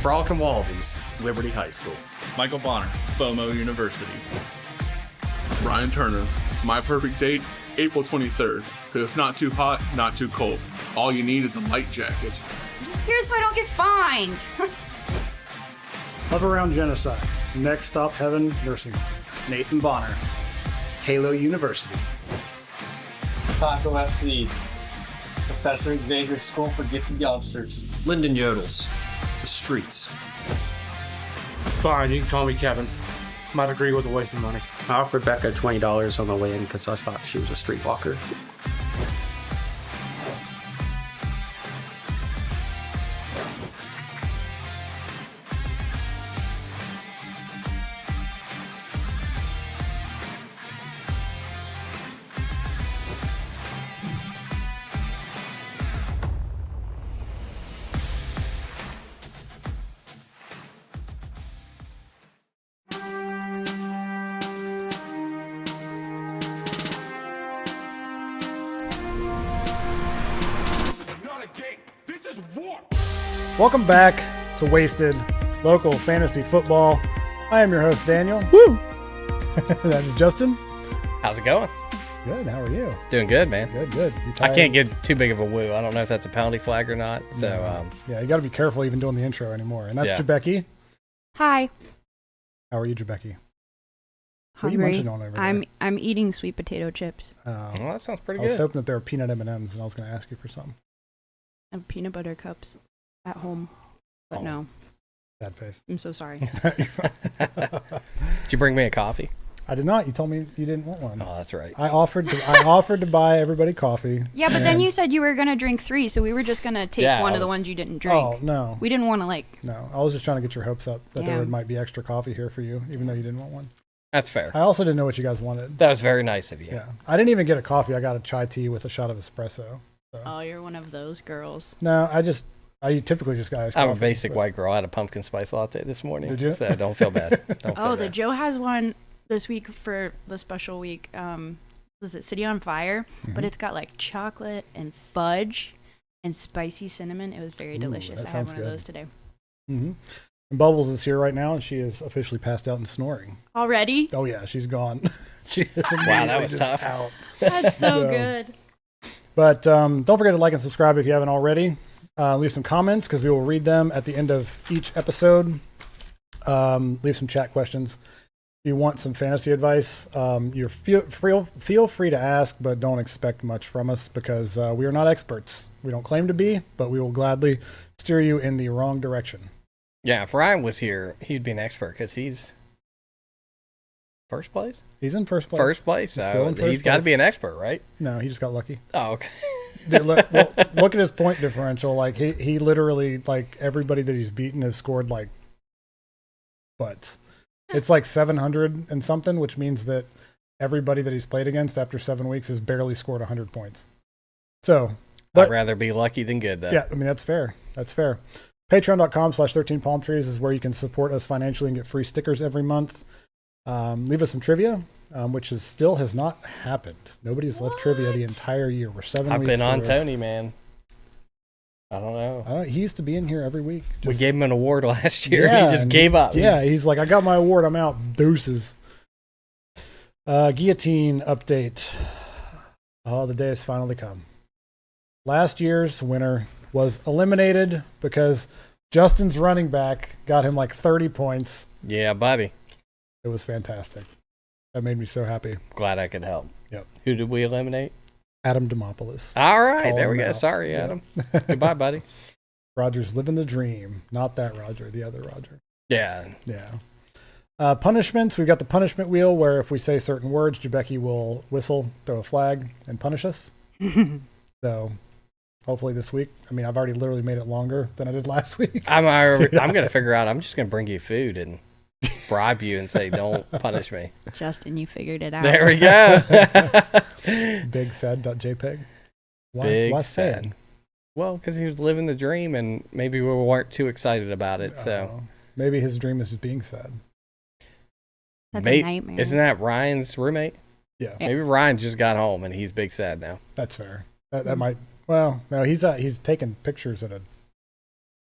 Frolic and Wallabies, Liberty High School. Michael Bonner, FOMO University. Ryan Turner, my perfect date, April 23rd, because it's not too hot, not too cold. All you need is a light jacket. Here so I don't get fined. Love Around Genocide, Next Stop Heaven Nursing Home. Nathan Bonner, Halo University. Taco FC, Professor Xavier School for Gifted Youngsters. Lyndon Yodels, The Streets. Fine, you can call me Kevin. My degree was a waste of money. I offered Becca $20 on the way in because I thought she was a streetwalker. Welcome back to Wasted Local Fantasy Football. I am your host, Daniel. Woo! That is Justin. How's it going? Good, how are you? Doing good, man. Good. I can't get too big of a woo. I don't know if that's a penalty flag or not. So, yeah, you got to be careful even doing the intro anymore. And that's Yeah. Jabecki. Hi. How are you, Jabecki? What are you Hungry. munching on over there? I'm eating sweet potato chips. Oh, well, that sounds pretty I was good. hoping that there were peanut M&Ms, and I was going to ask you for some. I have peanut butter cups at home. But Oh. no, Bad face. I'm so sorry. Did you bring me a coffee? I did not. You told me you didn't want one. Oh, that's right. I offered to buy everybody coffee. Yeah, but then you said you were going to drink 3, so we were just going to take Yeah, one I of the was- ones you didn't drink. Oh, no. We didn't want to, No, I was just trying to get your hopes up that there Damn. might be extra coffee here for you, even though you didn't want one. That's fair. I also didn't know what you guys wanted. That was very nice of you. Yeah. I didn't even get a coffee. I got a chai tea with a shot of espresso. So. Oh, you're one of those girls. No, I typically just got iced I'm coffee. a basic but- white girl. I had a pumpkin spice latte this morning. Did you? So don't feel bad. Don't Oh, feel the bad. Joe has one this week for the special week. Was it City on Fire? But it's got like chocolate and fudge and spicy cinnamon. It was very delicious. that I had sounds one of good. those today. Mm-hmm. And Bubbles is here right now, and she is officially passed out and snoring. Already? Oh, yeah, she's gone. She is Wow, that immediately was just tough. out. That's so Yeah. good. But don't forget to like and subscribe if you haven't already. Leave some comments because we will read them at the end of each episode. Leave some chat questions. If you want some fantasy advice, feel free to ask, but don't expect much from us because we are not experts. We don't claim to be, but we will gladly steer you in the wrong direction. Yeah, if Ryan was here, he'd be an expert because he's first place. He's in first place. First place. He's So still in first he's got to place. be an expert, right? No, he just got lucky. Oh, okay. Dude, look at his point differential. Like he literally, like everybody that he's beaten has scored like butts. It's like 700 and something, which means that everybody that he's played against after 7 weeks has barely scored 100 points. So, I'd rather be lucky than good, though. yeah, I mean, that's fair. That's fair. Patreon.com/13palmtrees is where you can support us financially and get free stickers every month. Leave us some trivia, which still has not happened. Nobody has left trivia the entire year. We're 7 I've weeks been on through. Tony, man. I don't know. He used to be in here every week. We gave him an award last year. Yeah, he just and gave up. Yeah, he's like, I got my award. I'm out. Deuces. Guillotine update. Oh, the day has finally come. Last year's winner was eliminated because Justin's running back got him like 30 points. Yeah, buddy. It was fantastic. That made me so happy. Glad I could help. Yep. Who did we eliminate? Adam Demopoulos. All right, Call there we him go. out. Sorry, Yeah. Adam. Goodbye, buddy. Roger's living the dream. Not that Roger, the other Roger. Yeah. Yeah. Punishments. We've got the punishment wheel where if we say certain words, Jabecki will whistle, throw a flag, and punish us. So hopefully this week. I mean, I've already literally made it longer than I did last week. I'm going to figure out. I'm just going to bring you food and bribe you and say, don't punish me. Justin, you figured it out. There we go. Big sad.jpg. Big Why sad. sad? Well, because he was living the dream and maybe we weren't too excited about it. So maybe his dream is just being sad. That's a nightmare. Isn't that Ryan's roommate? Yeah. Maybe Ryan just got home and he's big sad now. That's fair. That might. Well, no, he's taking pictures at a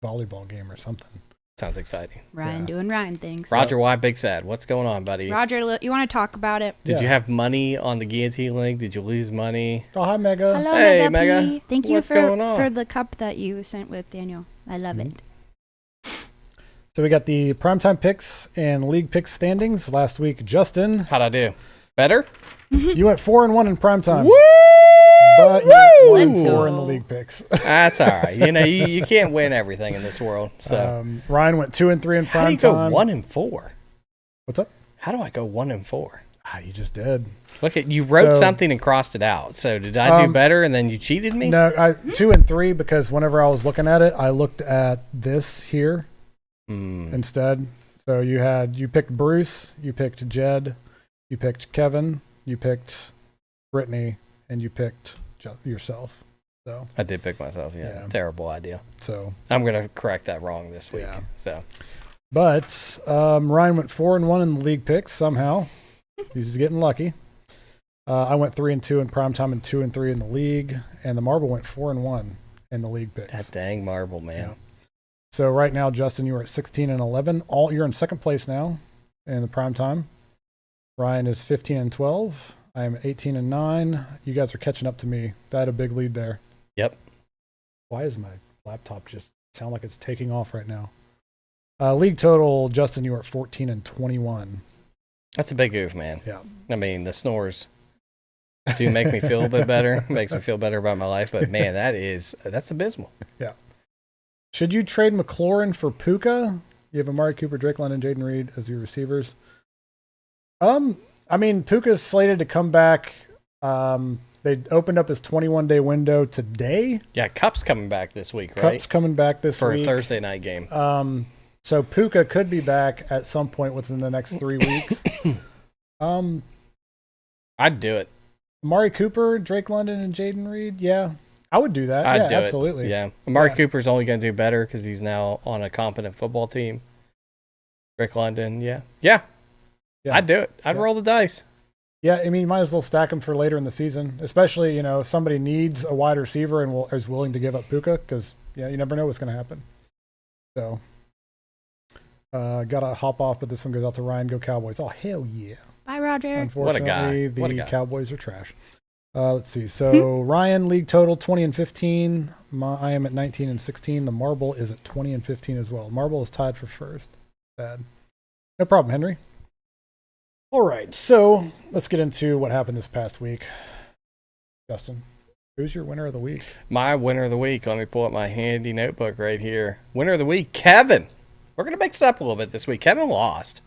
volleyball game or something. Sounds exciting. Ryan doing Ryan things. Roger, why big sad? What's going on, buddy? Roger, you want to talk about it? Did you have money on the guillotine link? Did you lose money? Oh, hi, Mega. Hello, Hey, Mega. Mega. P. Thank you What's going on? for the cup that you sent with Daniel. I love it. So we got the primetime picks and league picks standings. Last week, Justin, How'd I do? Better? you went 4-1 in primetime. Woo! But you went Let's 4 in go. the league picks. That's all right. You know, you can't win everything in this world. So Ryan went 2-3 in how do you go primetime. 1-4? What's up? How do I go 1-4? You just did. Look at you wrote So- something and crossed it out. So did I do better and then you cheated me? No, 2-3 because whenever I was looking at it, I looked at this here instead. So you picked Bruce, you picked Jed, you picked Kevin, you picked Brittany, and you picked yourself. So I did pick myself. Yeah. Terrible idea. So I'm gonna correct that wrong this week. Yeah. So but Ryan went 4-1 in the league picks somehow. He's getting lucky. I went 3-2 in primetime and 2-3 in the league, and the Marble went 4-1 in the league picks. that dang marble, man. Yeah. So right now, Justin, you are at 16-11. You're in second place now in the primetime. Ryan is 15-12. I am 18-9. You guys are catching up to me. I had a big lead there. Yep. Why is my laptop just sound like it's taking off right now? League total, Justin, you are at 14-21. That's a big oof, man. Yeah. I mean, the snores do make me feel a bit better. Makes me feel better about my life. But man, that's abysmal. Yeah. Should you trade McLaurin for Puka? You have Amari Cooper, Drake London, Jaden Reed as your receivers. I mean, Puka's slated to come back. They opened up his 21-day window today. Yeah, Cup's coming back this week, right? Cup's coming back this for week a Thursday night game. So Puka could be back at some point within the next 3 weeks. I'd do it. Amari Cooper, Drake London, and Jaden Reed. Yeah, I would do that. I'd do absolutely. it. Yeah. Amari Cooper's only going to do better because he's now on a competent football team. Drake London, yeah. I'd do it. I'd roll the dice. Yeah, I mean, you might as well stack them for later in the season, especially, if somebody needs a wide receiver and is willing to give up Puka, because, you never know what's going to happen. So, got to hop off, but this one goes out to Ryan. Go Cowboys. Oh, hell yeah. Bye, Roger. Unfortunately, What a guy. the Cowboys are trash. Let's see. So, Ryan, league total 20-15. I am at 19-16. The Marble is at 20-15 as well. Marble is tied for first. Bad. No problem, Henry. All right, so let's get into what happened this past week. Justin, who's your winner of the week? My winner of the week. Let me pull up my handy notebook right here. Winner of the week, Kevin. We're going to mix it up a little bit this week. Kevin lost.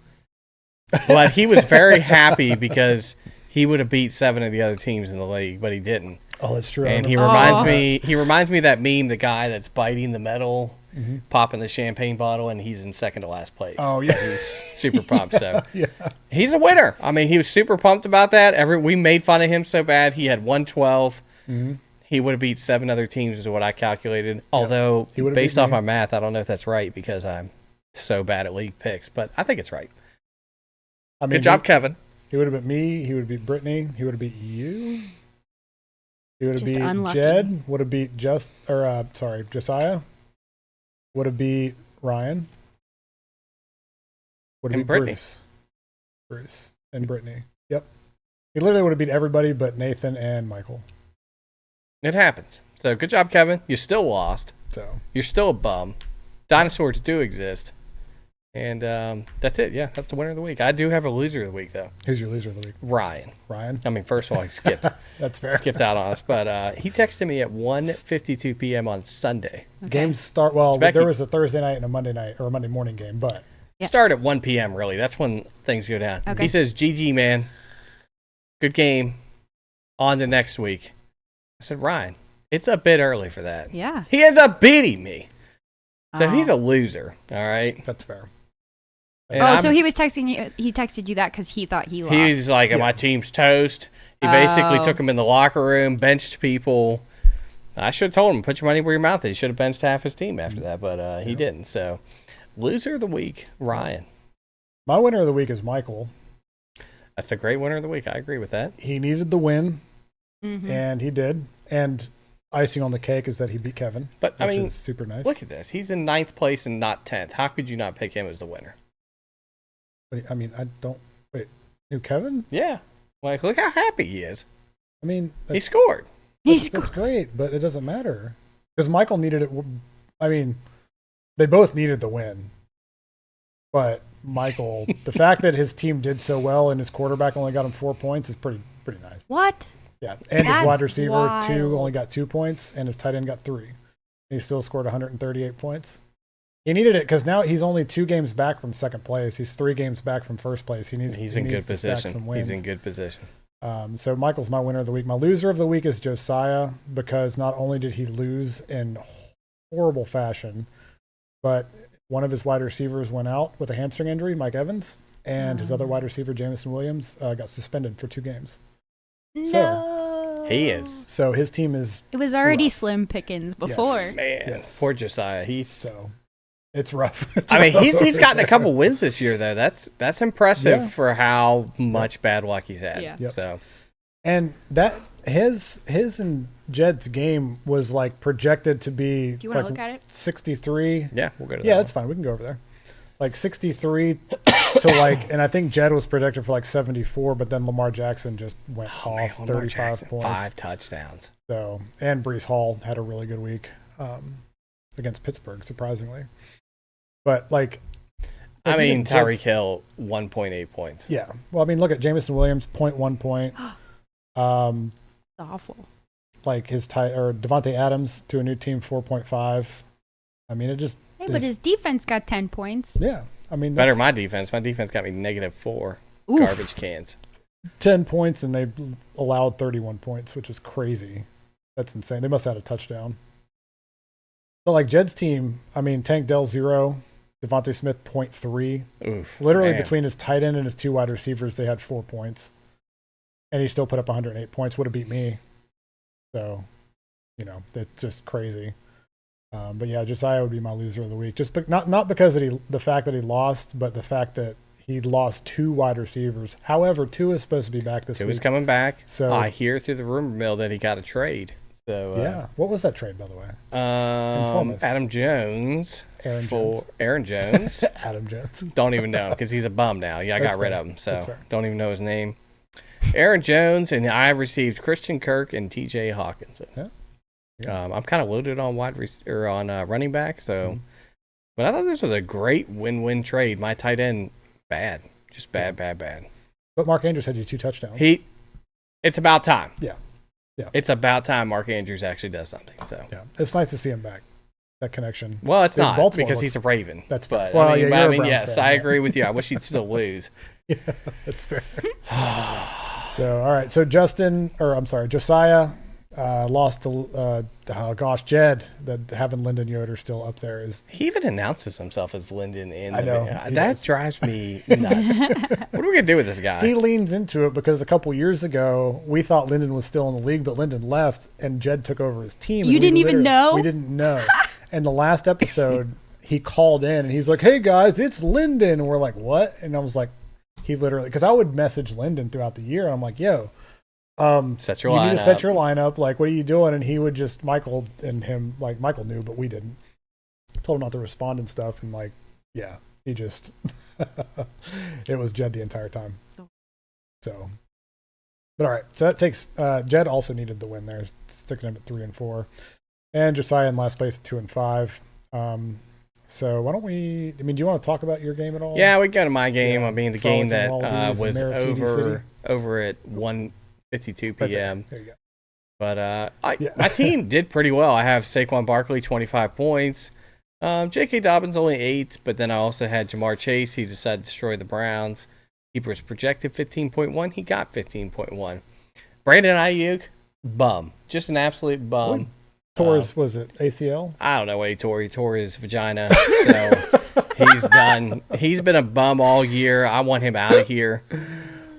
But he was very happy because he would have beat 7 of the other teams in the league, but he didn't. Oh, that's true. And he reminds me of that meme, the guy that's biting the metal, popping the champagne bottle, and he's in second to last place. Oh, yeah. He's super pumped. So Yeah. he's a winner. I mean, he was super pumped about that. We made fun of him so bad. He had 112. He would have beat 7 other teams is what I calculated. Although, He would've based beat off me. my math, I don't know if that's right because I'm so bad at league picks, but I think it's right. I mean, Good job, Kevin. He would have beat me. He would have beat Brittany. He would have beat you. He would have Just beat unlucky. Jed. Would have beat Josiah. Would have beat Ryan. Would have And beat Brittany. Bruce and Brittany. Yep. He literally would have beat everybody but Nathan and Michael. It happens. So good job, Kevin. You still lost. So You're still a bum. Dinosaurs do exist. And that's it. Yeah, that's the winner of the week. I do have a loser of the week, though. who's your loser of the week? Ryan. Ryan. I mean, first of all, he skipped. That's fair. Skipped out on us. But he texted me at 1:52 p.m. on Sunday. Games start. Well, Becky. there was a Thursday night and a Monday night or a Monday morning game, but Yeah. Start at 1 p.m., really. That's when things go down. Okay. He says, GG, man. Good game. On to next week. I said, Ryan, it's a bit early for that. Yeah. He ends up beating me. So Oh. he's a loser. All right. that's fair. And So he was texting you. He texted you that because he thought he lost. He's like, my team's toast. He basically Oh. took him in the locker room, benched people. I should have told him, put your money where your mouth is. He should have benched half his team after that, but he didn't. So, loser of the week, Ryan. My winner of the week is Michael. That's a great winner of the week. I agree with that. He needed the win, Mhm. and he did. And icing on the cake is that he beat Kevin. But I which mean, is super nice. look at this. He's in 9th place and not 10th. How could you not pick him as the winner? But, I mean, I don't wait. Who, Kevin? Yeah. Like, look how happy he is. I mean, He scored. that's great, but it doesn't matter because Michael needed it. I mean, they both needed the win, but Michael, the fact that his team did so well and his quarterback only got him 4 points is pretty nice. What? Yeah, and his That's wide receiver wild. 2 only got 2 points, and his tight end got 3. He still scored 138 points. He needed it because now he's only 2 games back from second place. He's 3 games back from first place. He's in good position. He's in good position. So Michael's my winner of the week. My loser of the week is Josiah because not only did he lose in horrible fashion, but one of his wide receivers went out with a hamstring injury, Mike Evans, and his other wide receiver, Jamison Williams, got suspended for 2 games. No. He is. So his team is. It was already rough. slim pickings before. Yes. Man, Yes. poor Josiah. So it's rough. I mean, he's gotten a couple wins this year though. That's impressive for how much bad luck he's had. Yeah. Yep. So, and that his and Jed's game was like projected to be. Do you want like to look at it? 63. yeah, we'll go to that. Yeah, that's fine. We can go over there. Like 63 to like, and I think Jed was projected for like 74, but then Lamar Jackson just went off Lamar 35 Jackson, points. 5 touchdowns. So, and Brees Hall had a really good week against Pittsburgh, surprisingly. But like, I mean, Jed's- Tyreek Hill, 1.8 points. Yeah. Well, I mean, look at Jamison Williams, 0.1 point. Awful. Like his or Devontae Adams to a new team, 4.5. I mean, it just. Hey, but his defense got 10 points. Yeah. I mean, Better that's my defense. My defense got me -4 Oof. garbage cans. 10 points, and they allowed 31 points, which is crazy. That's insane. They must have had a touchdown. But like Jed's team, I mean, Tank Dell 0, Devontae Smith 0.3. Oof. Literally man. between his tight end and his 2 wide receivers, they had 4 points. And he still put up 108 points. Would have beat me. So, that's just crazy. But yeah, Josiah would be my loser of the week. Just not because of the fact that he lost, but the fact that he lost 2 wide receivers. However, 2 is supposed to be back this He week. was coming back. So I hear through the rumor mill that he got a trade. So yeah. What was that trade, by the way? Adam Jones Aaron Jones. Adam Jones. Don't even know because he's a bum now. Yeah, I That's got rid fair. of him, so That's fair. don't even know his name. Aaron Jones, and I received Christian Kirk and T.J. Hawkinson. Yeah. I'm kind of loaded on running back, so. But I thought this was a great win-win trade. My tight end, bad, just bad. But Mark Andrews had you 2 touchdowns. It's about time. Yeah. It's about time Mark Andrews actually does something. So. Yeah, it's nice to see him back. That connection. Well, it's Dude, not Baltimore because looks- he's a Raven. That's but fair. Well, I mean, yeah, you're a Browns yes, fan, I yeah. agree with you. I wish he'd still lose. Yeah, that's fair. So, all right. So Josiah lost to, Jed. That having Lyndon Yoder still up there is. He even announces himself as Lyndon in I the know, video. he That does. drives me nuts. What are we gonna do with this guy? He leans into it because a couple years ago we thought Lyndon was still in the league, but Lyndon left and Jed took over his team. and You we didn't even literally- know? We didn't know. And the last episode, he called in and he's like, "Hey guys, it's Lyndon," and we're like, "What?" And I was like, he literally, because I would message Lyndon throughout the year. And I'm like, "Yo, Set your you lineup. need to set your lineup. Like, what are you doing?" And he would just Michael and him, like Michael knew, but we didn't. Told him not to respond and stuff, and like, yeah, he just it was Jed the entire time. So, but all right, so that takes Jed also needed the win there, sticking him at 3 and 4, and Josiah in last place at 2 and 5. So why don't we? I mean, do you want to talk about your game at all? Yeah, we go to my game. Yeah, I mean, the Frolic game and that Wallabies was and Maritini over at 1:52 Right there. p.m. There you go. But Yeah. my team did pretty well. I have Saquon Barkley, 25 points. J.K. Dobbins only 8, but then I also had Jamar Chase. He decided to destroy the Browns. He was projected 15.1. He got 15.1. Brandon Ayuk, bum. Just an absolute bum. Tore his, was it ACL? I don't know what he tore. He tore his vagina. So he's done. He's been a bum all year. I want him out of here.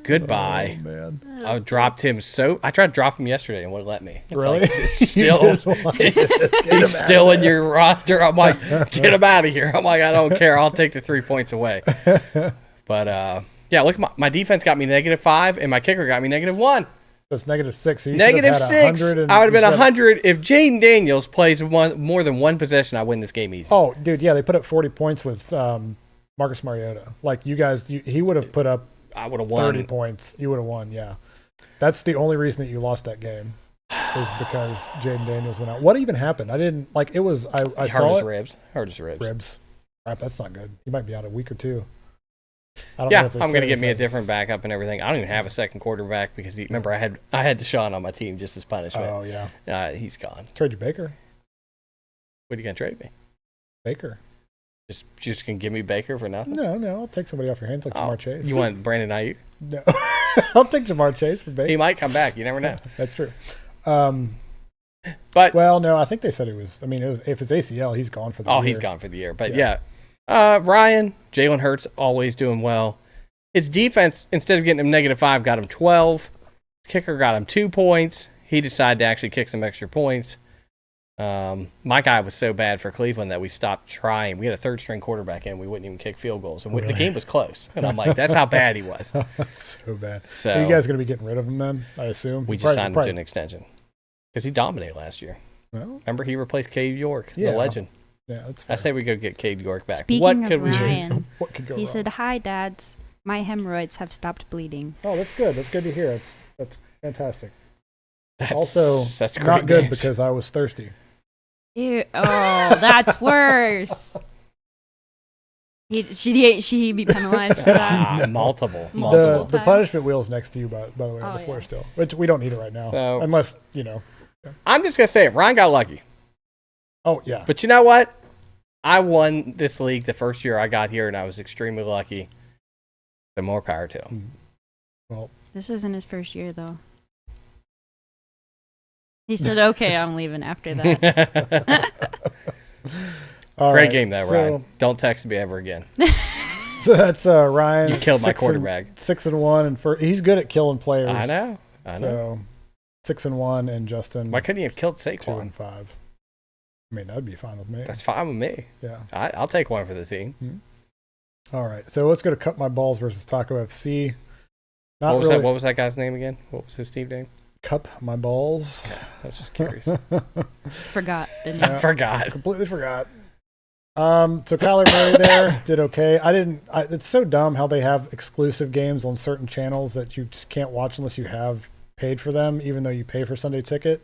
Goodbye. Oh, man. I dropped him I tried to drop him yesterday and wouldn't let me. It's Really? like, it's You still, just want to get him he's out still of in your roster. I'm like, get him out of here. I'm like, I don't care. I'll take the 3 points away. But yeah, look, my defense got me -5 and my kicker got me -1. it's -6. So you should have Negative had 6. 100 and I would have you been should 100 if Jaden Daniels plays more than one possession. I win this game easy. Oh, dude, yeah, they put up 40 points with Marcus Mariota. Like you guys, he would have put up. I would have won 30 points. You would have won. Yeah, that's the only reason that you lost that game. Is because Jaden Daniels went out. What even happened? I didn't like. It was I He saw hurt his it. ribs. Hurt his ribs. Ribs. Crap, that's not good. He might be out a week or two. I don't Yeah, know if they I'm said gonna get me a anything. different backup and everything. I don't even have a second quarterback because remember I had Deshaun on my team just as punishment. Oh yeah. He's gone. Trade you Baker. What are you gonna trade me? Baker. Just gonna give me Baker for nothing? No, I'll take somebody off your hands like Jamar Chase. You want Brandon Ayuk? No, I'll take Jamar Chase for Baker. He might come back. You never know. That's true. But well, no, I think they said it was. I mean, if it's ACL, he's gone for the year. he's gone for the year. But Ryan, Jalen Hurts always doing well. His defense, instead of getting him -5, got him 12. Kicker got him 2 points. He decided to actually kick some extra points. My guy was so bad for Cleveland that we stopped trying. We had a third-string quarterback in. We wouldn't even kick field goals. And the game was close. And I'm like, that's how bad he was. So bad. So Are you guys going to be getting rid of him then, I assume? We just signed him to an extension. Because he dominated last year. Well, remember, he replaced Cade York, Yeah. the legend. yeah, that's I fair. say we go get Cade York back. Speaking what of could we do? Ryan, What could go he wrong? said, "Hi, dads. My hemorrhoids have stopped bleeding." Oh, that's good. That's good to hear. That's fantastic. That's Not great good news. because I was thirsty. Ew. Oh, that's worse. She be penalized for that. multiple. The times. punishment wheel's next to you, by the way, on Oh, the floor yeah. still. Which we don't need it right now. So- Unless, you know. I'm just gonna say it. Ryan got lucky, Oh, yeah. but you know what? I won this league the first year I got here, and I was extremely lucky. So more power to him. Well, This isn't his first year, though. He said, "Okay, I'm leaving after that." all Great right, game, though, so, Ryan. Don't text me ever again. So that's Ryan. You killed my 6 and- quarterback. 6-1, and he's good at killing players. I know. So 6-1, and Justin. Why couldn't you have killed 2-5. Saquon? I mean, that'd be fine with me. That's fine with me. Yeah. I'll take one for the team. All right. So let's go to Cut My Balls versus Taco FC. Not What was really that? What was that guy's name again? What was his team name? Cup My Balls. I was just curious. Forgot, didn't I you? forgot. Completely forgot. So Kyler Murray there did okay. It's so dumb how they have exclusive games on certain channels that you just can't watch unless you have paid for them, even though you pay for Sunday Ticket.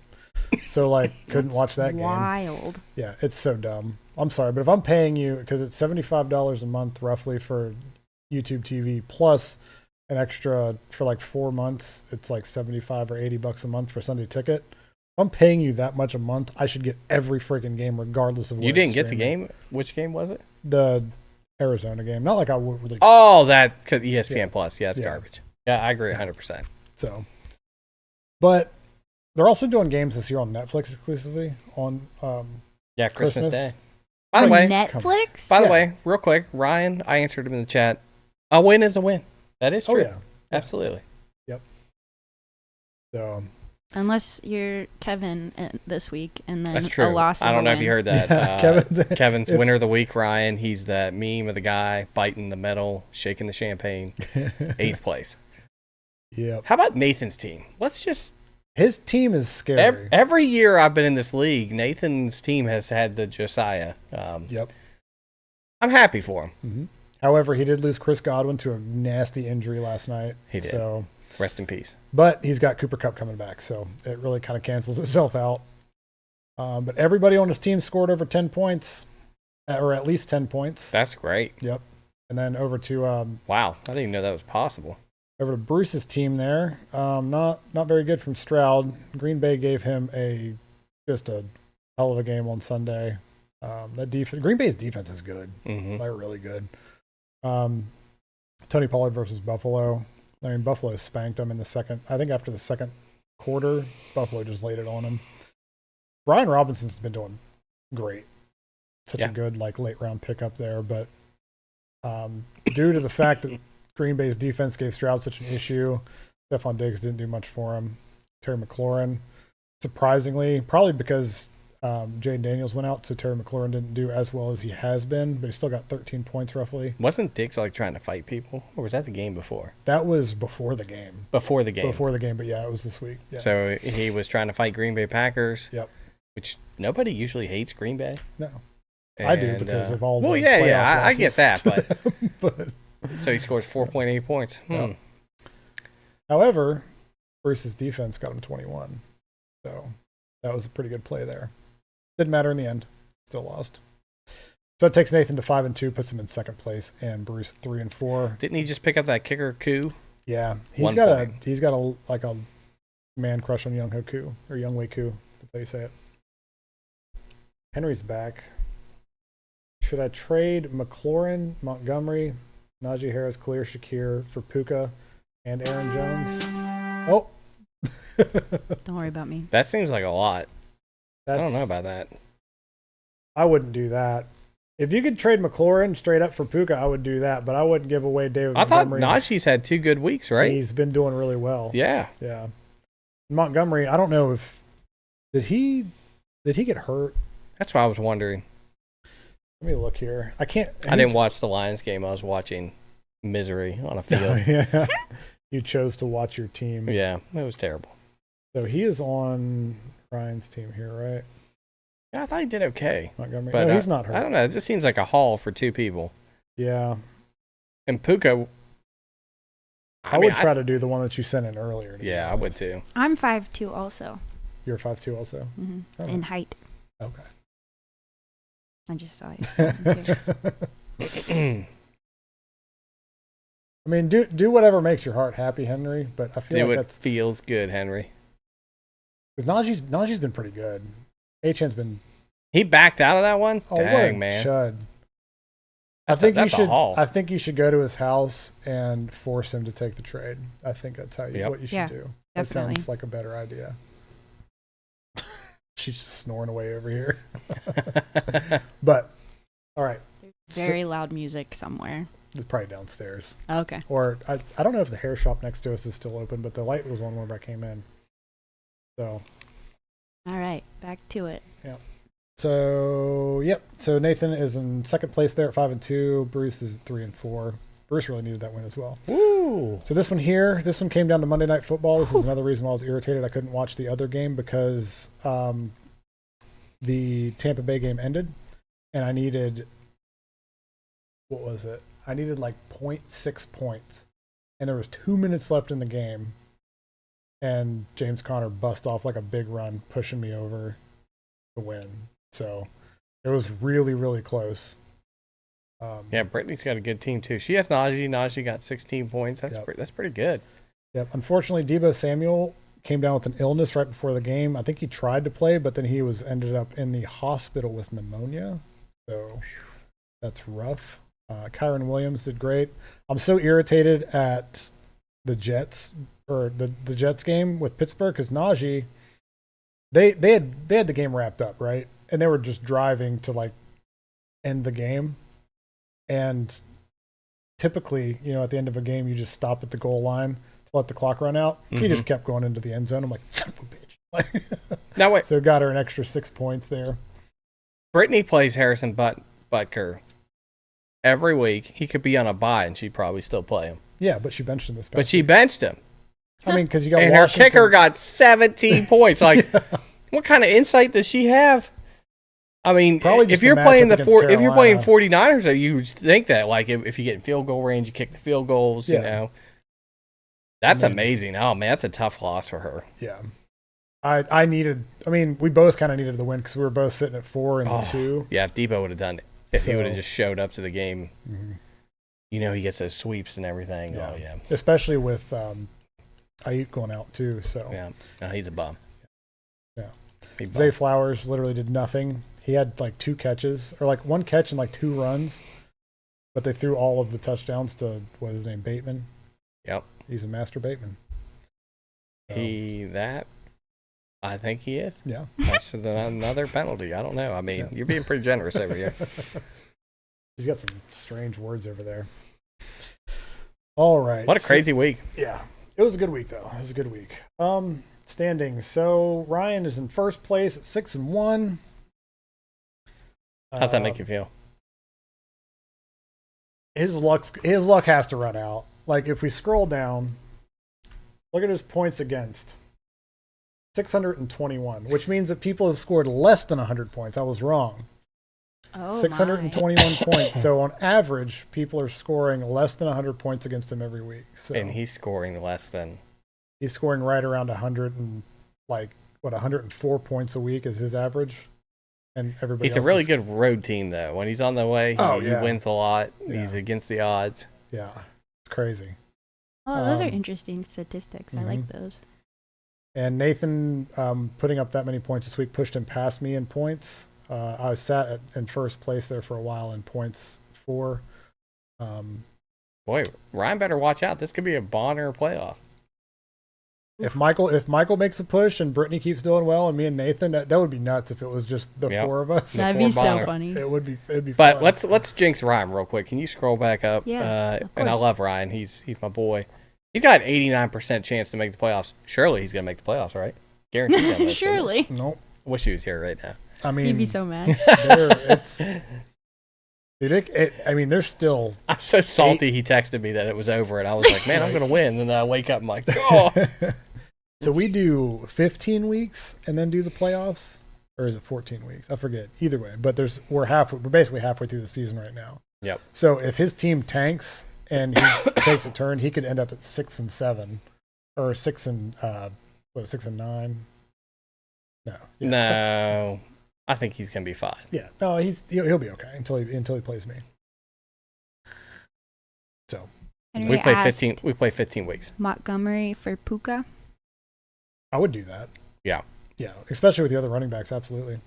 So like, couldn't watch that game. Wild. Yeah, it's so dumb. I'm sorry, but if I'm paying you, because it's $75 a month roughly for YouTube TV plus an extra for like 4 months, it's like $75 or $80 a month for Sunday Ticket. If I'm paying you that much a month, I should get every freaking game regardless of what You didn't it's get the streaming. game? Which game was it? The Arizona game. Not like I would really. Oh, that ESPN Yeah. Plus. Yeah, it's Yeah. garbage. Yeah, I agree 100%. So, but they're also doing games this year on Netflix exclusively on. Yeah, Christmas, Christmas. Day. By the On way, Netflix? By the Yeah. way, real quick, Ryan, I answered him in the chat. A win is a win. That is Oh true. yeah. Absolutely. So Unless you're Kevin this week, and then That's true. a loss is I don't a know if win. you heard that. Yeah, Kevin- Kevin's it's- winner of the week, Ryan. He's that meme of the guy biting the metal, shaking the champagne. 8th place. Yep. How about Nathan's team? Let's just His team is scary. every year I've been in this league, Nathan's team has had the Josiah. Yep. I'm happy for him. Mm-hmm. However, he did lose Chris Godwin to a nasty injury last night. He did. So, Rest in peace. but he's got Cooper Kupp coming back, so it really kind of cancels itself out. But everybody on his team scored over 10 points, or at least 10 points. That's great. Yep. And then over to Wow, I didn't even know that was possible. Bruce's team there. Not very good from Stroud. Green Bay gave him just a hell of a game on Sunday. That defense, Green Bay's defense is good. Mm-hmm. They're really good. Tony Pollard versus Buffalo. I mean, Buffalo spanked them in the second. I think after the second quarter, Buffalo just laid it on them. Brian Robinson's been doing great. Such a good late round pickup there, but due to the fact that Green Bay's defense gave Stroud such an issue, Stephon Diggs didn't do much for him. Terry McLaurin, surprisingly, probably because Jaden Daniels went out, so Terry McLaurin didn't do as well as he has been, but he still got 13 points roughly. Wasn't Dix like trying to fight people, or was that the game before? That was before the game. Before the game. Before the game, but yeah, it was this week. Yeah. So he was trying to fight Green Bay Packers. Yep. Which nobody usually hates Green Bay. No. I do because of all the playoff I get that, but, but so he scores 4.8 points. Yeah. However, Bruce's defense got him 21. So that was a pretty good play there. Didn't matter in the end. Still lost. So it takes Nathan to 5-2, puts him in second place, and Bruce at 3-4. Didn't he just pick up that kicker coup? Yeah, he's got a man crush on Younghoe Koo, or Youngwei Koo. That's how you say it. Henry's back. Should I trade McLaurin, Montgomery, Najee Harris, Khalil Shakir for Puka and Aaron Jones? Oh. Don't worry about me. That seems like a lot. I don't know about that. I wouldn't do that. If you could trade McLaurin straight up for Puka, I would do that, but I wouldn't give away David Montgomery. I thought Najee's had 2 good weeks, right? He's been doing really well. Yeah. Yeah. Montgomery, I don't know if did he get hurt? That's what I was wondering. Let me look here. I didn't watch the Lions game. I was watching misery on a field. Yeah. You chose to watch your team. Yeah, it was terrible. So he is on Ryan's team here, right? Yeah, I thought he did okay. Montgomery. But no, he's not hurt. I don't know. It just seems like a haul for 2 people. Yeah. And Puka. I would try to do the one that you sent in earlier. Yeah, I would too. I'm 5'2" also. You're 5'2" also? Mm-hmm. Oh. In height. Okay. I just saw it. I mean, do whatever makes your heart happy, Henry. But I feel like that's feels good, Henry. Because Najee's been pretty good. Achan's been. He backed out of that one. Oh, dang, what a man! chud. I think you should go to his house and force him to take the trade. I think that's what you should do. That definitely sounds like a better idea. She's just snoring away over here. But all right. Very loud music somewhere. It's probably downstairs. Okay. Or I don't know if the hair shop next to us is still open, but the light was on whenever I came in. So. All right, back to it. Yeah. So So Nathan is in second place there at 5-2. Bruce is at 3-4. Bruce really needed that win as well. Woo! So this one came down to Monday Night Football. This is another reason why I was irritated. I couldn't watch the other game because the Tampa Bay game ended, and I needed, what was it? I needed like 0.6 points, and there was 2 minutes left in the game, and James Conner bust off like a big run, pushing me over to win. So it was really, really close. Yeah, Brittany's got a good team too. She has Najee. Najee got 16 points. That's pretty good. Yep. Unfortunately, Deebo Samuel came down with an illness right before the game. I think he tried to play, but then he ended up in the hospital with pneumonia. So that's rough. Kyron Williams did great. I'm so irritated at the Jets or the Jets game with Pittsburgh because Najee, they had the game wrapped up, right? And they were just driving to like end the game. And typically, at the end of a game, you just stop at the goal line to let the clock run out. Mm-hmm. He just kept going into the end zone. I'm like, son of a bitch. Now wait. So got her an extra 6 points there. Brittany plays Harrison Butker every week. He could be on a bye, and she'd probably still play him. Yeah, but she benched him this past But she week. benched him. I mean, because you got and Washington. Her kicker got 17 points. Like, what kind of insight does she have? I mean, probably if you're playing if you're playing 49ers, you would think that like if you get in field goal range, you kick the field goals. Yeah. That's amazing. Oh man, that's a tough loss for her. Yeah, I needed. I mean, we both kind of needed the win because we were both sitting at 4-2. Yeah, if Debo would have done it, if he would have just showed up to the game, he gets those sweeps and everything. Yeah. Oh yeah, especially with Ayuk going out too. So yeah, no, he's a bum. Yeah, Zay Flowers literally did nothing. He had like 2 catches, or like 1 catch and like 2 runs, but they threw all of the touchdowns to what is his name, Bateman. Yep, he's a master Bateman. So. I think he is. Yeah, that's another penalty. I don't know. I mean, You're being pretty generous over here. He's got some strange words over there. All right, what a crazy week. Yeah, it was a good week though. It was a good week. Standings. So Ryan is in first place at 6-1. How's that make you feel? His luck has to run out. Like if we scroll down, look at his points against. 621, which means that people have scored less than 100 points. I was wrong. Oh, 621 points. So on average, people are scoring less than 100 points against him every week. So And he's scoring less than. he's scoring right around 100 and 104 points a week is his average. And everybody He's else a really is- good road team, though. When he's on the way, he wins a lot. Yeah. He's against the odds. Yeah, it's crazy. Oh, those are Um, interesting statistics. I like those. And Nathan putting up that many points this week pushed him past me in points. I sat in first place there for a while in points for. Boy, Ryan better watch out. This could be a Bonner playoff. If Michael makes a push and Brittany keeps doing well and me and Nathan, that would be nuts if it was just the four of us. That'd be so Bonner. funny. It'd be But fun. let's jinx Ryan real quick. Can you scroll back up? Yeah, of and I course. love Ryan. He's my boy. He's got an 89% chance to make the playoffs. Surely he's gonna make the playoffs, right? Guaranteed. that much, isn't it? Surely. Nope. Wish he was here right now. I mean, He'd be so mad. There's still. I'm so salty. He texted me that it was over, and I was like, "Man, I'm gonna win." And then I wake up, I'm like, "Oh." So we do 15 weeks and then do the playoffs, or is it 14 weeks? I forget. Either way, but we're basically halfway through the season right now. Yep. So if his team tanks and he takes a turn, he could end up at 6-7, or 6-9. No. Yeah, No, I think he's gonna be fine. Yeah. No, he'll be okay until he plays me. So Henry We play asked 15. We play 15 weeks. Montgomery for Puka. I would do that. Yeah. Yeah, especially with the other running backs. Absolutely.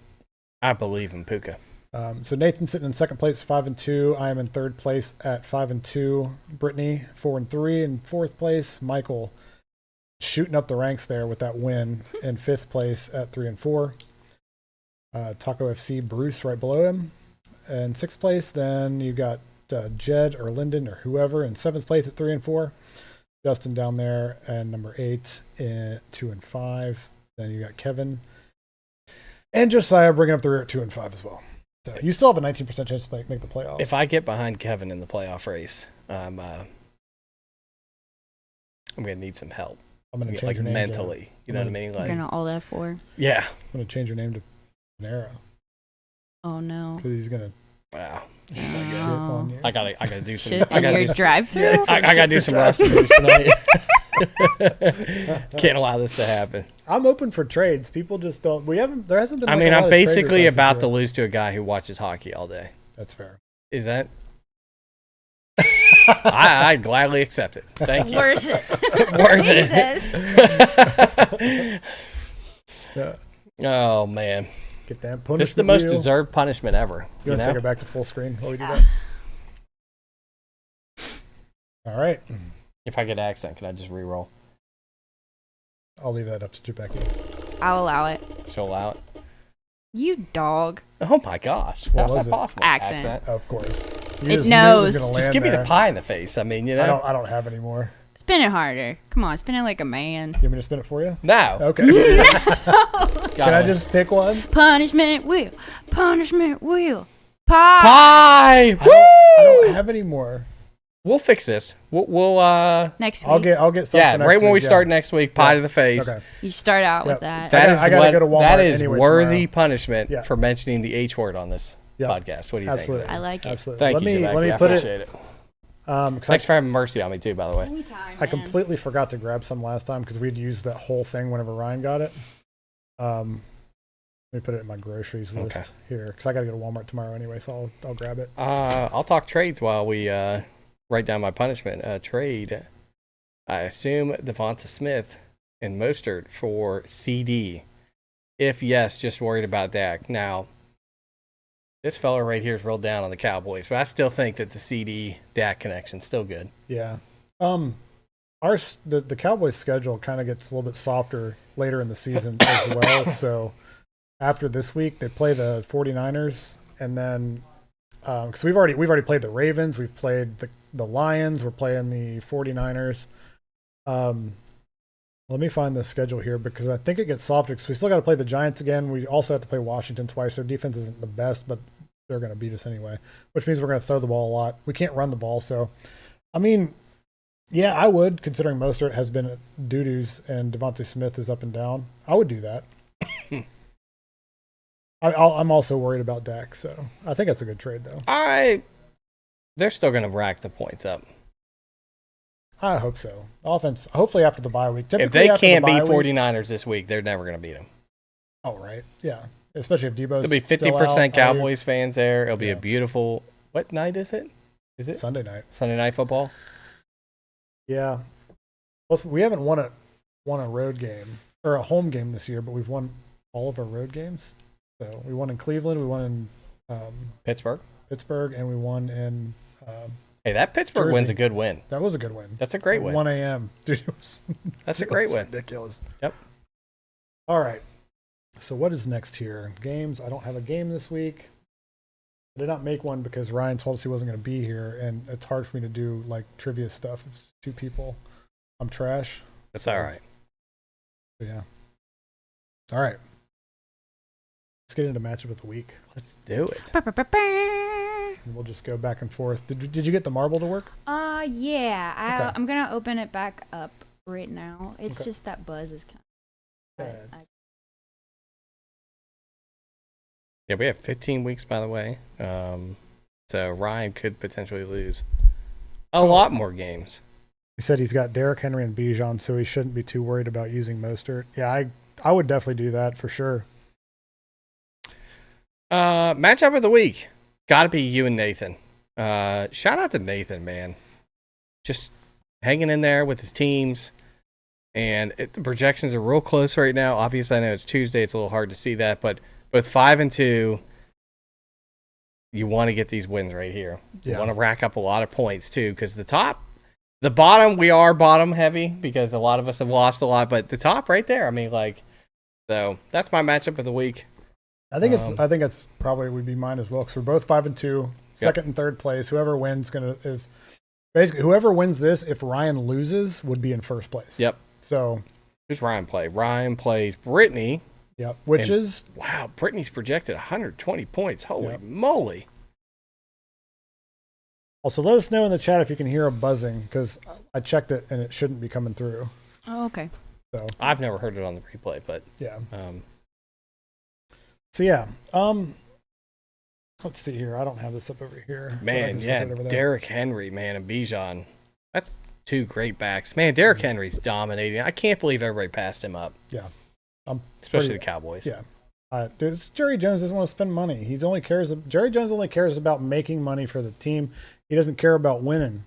I believe in Puka. So Nathan's sitting in second place, 5-2. I am in third place at 5-2. Brittany 4-3 in fourth place. Michael shooting up the ranks there with that win in fifth place at 3-4. Taco FC Bruce right below him in sixth place. Then you got Jed or Lyndon or whoever in seventh place at 3-4. Justin down there and number 8 at 2-5. Then you got Kevin and Josiah bringing up the rear at 2-5 as well. So you still have a 19% chance to make the playoffs. If I get behind Kevin in the playoff race, I'm gonna need some help. I'm gonna change like your name mentally. You know what I mean? You're Like, gonna all F4. yeah. I'm gonna change your name to Panera Oh no. because he's gonna Wow. shit on you. I gotta do some. Shit I in gotta your do. drive-through. I gotta do some roster moves tonight. Can't allow this to happen. I'm open for trades. People just don't. There hasn't been. I like, mean, a lot I'm of trade basically requests about this to year. lose to a guy who watches hockey all day. That's fair. Is that? I'd gladly accept it. Thank you. Worth it. Worth Jesus. Yeah. Oh man, Get that punishment. this is the most wheel. deserved punishment ever. You You want to take know? it back to full screen while we do that? All right. If I get an accent, can I just re-roll? I'll leave that up to Becky. I'll allow it. She'll allow it. You dog. Oh my gosh, What how's was that it? possible? Accent. Of course. You It just knew knows. was gonna Just land give me the there. pie in the face. I mean, you know. I don't have any more. Spin it harder. Come on, spin it like a man. You want me to spin it for you? No. Okay. Can I just pick one? Punishment wheel. Punishment wheel. Pie. pie? I don't have any more. We'll fix this. We'll Next week. I'll get something. yeah, for next right when we week, yeah. start next week, pie Yeah. to the face. Okay. You start out Yep. with that. I gotta go to Walmart That is anyway worthy tomorrow. punishment Yeah. for mentioning the H word on this Yep. podcast. What do you Absolutely. think? I like it. Absolutely. Thank let you, me Jabaki. let me I put appreciate it. 'cause Thanks for having mercy on me too, by the way. Anytime, I man. completely forgot to grab some last time because we'd used that whole thing whenever Ryan got it. Let me put it in my groceries list Okay. here because I got to go to Walmart tomorrow anyway, so I'll grab it. I'll talk trades while we write down my punishment. Trade. I assume Devonta Smith and Mostert for CD. If yes, just worried about Dak. Now, this fella right here is real down on the Cowboys, but I still think that the CD Dak connection's still good. Yeah. The Cowboys schedule kind of gets a little bit softer later in the season as well. So after this week, they play the 49ers, and then because we've already played the Ravens, we've played the Lions, we're playing the 49ers. Let me find the schedule here because I think it gets softer because we still got to play the Giants again. We also have to play Washington twice. Their defense isn't the best, but they're going to beat us anyway, which means we're going to throw the ball a lot. We can't run the ball. So, I mean, yeah, I would, considering Mostert has been doo-doos and Devontae Smith is up and down. I would do that. I'm also worried about Dak, so I think that's a good trade, though. They're still going to rack the points up. I hope so. Offense, hopefully after the bye week. If they can't beat 49ers this week, they're never going to beat them. Oh, right. Yeah. Especially if Debo's There'll be 50% Cowboys fans there. It'll be a beautiful. What night is it? Is it Sunday night? Sunday night football. Yeah. Plus, we haven't won a road game or a home game this year, but we've won all of our road games. So we won in Cleveland, we won in Pittsburgh, and we won in. Hey, that Pittsburgh Jersey. win's a good win. That was a good win. That's a great win. 1 a.m. Dude, That's a great win. Ridiculous. Yep. All right. So what is next here? Games. I don't have a game this week. I did not make one because Ryan told us he wasn't going to be here, and it's hard for me to do like trivia stuff. It's 2 people. I'm trash. That's all right. Yeah. All right. Let's get into matchup of the week. Let's do it. And we'll just go back and forth. Did you get the marble to work? Yeah. Okay. I'm gonna open it back up right now. It's just that buzz is kind of. Bad. Yeah, we have 15 weeks, by the way. So Ryan could potentially lose a lot more games. He said he's got Derrick Henry and Bijan, so he shouldn't be too worried about using Mostert. Yeah, I would definitely do that for sure. Matchup of the week. Got to be you and Nathan. Shout out to Nathan, man. Just hanging in there with his teams. And the projections are real close right now. Obviously, I know it's Tuesday. It's a little hard to see that. But both 5 and 2, you want to get these wins right here. You want to rack up a lot of points, too. Because the bottom, we are bottom heavy because a lot of us have lost a lot. But the top right there, I mean, so that's my matchup of the week. I think it's probably would be mine as well because we're both 5 and 2, second and third place. Whoever wins is basically whoever wins this. If Ryan loses, would be in first place. Yep. So who's Ryan play? Ryan plays Brittany. Yep. Which is wow. Brittany's projected 120 points. Holy moly! Also, let us know in the chat if you can hear a buzzing because I checked it and it shouldn't be coming through. Oh, okay. So I've never heard it on the replay, but yeah. So yeah, let's see here. I don't have this up over here. Man, yeah, Derrick Henry, man, and Bijan. That's 2 great backs. Man, Derrick Henry's dominating. I can't believe everybody passed him up. Yeah. Especially the Cowboys. Yeah. Dude, Jerry Jones doesn't want to spend money. Jerry Jones only cares about making money for the team. He doesn't care about winning.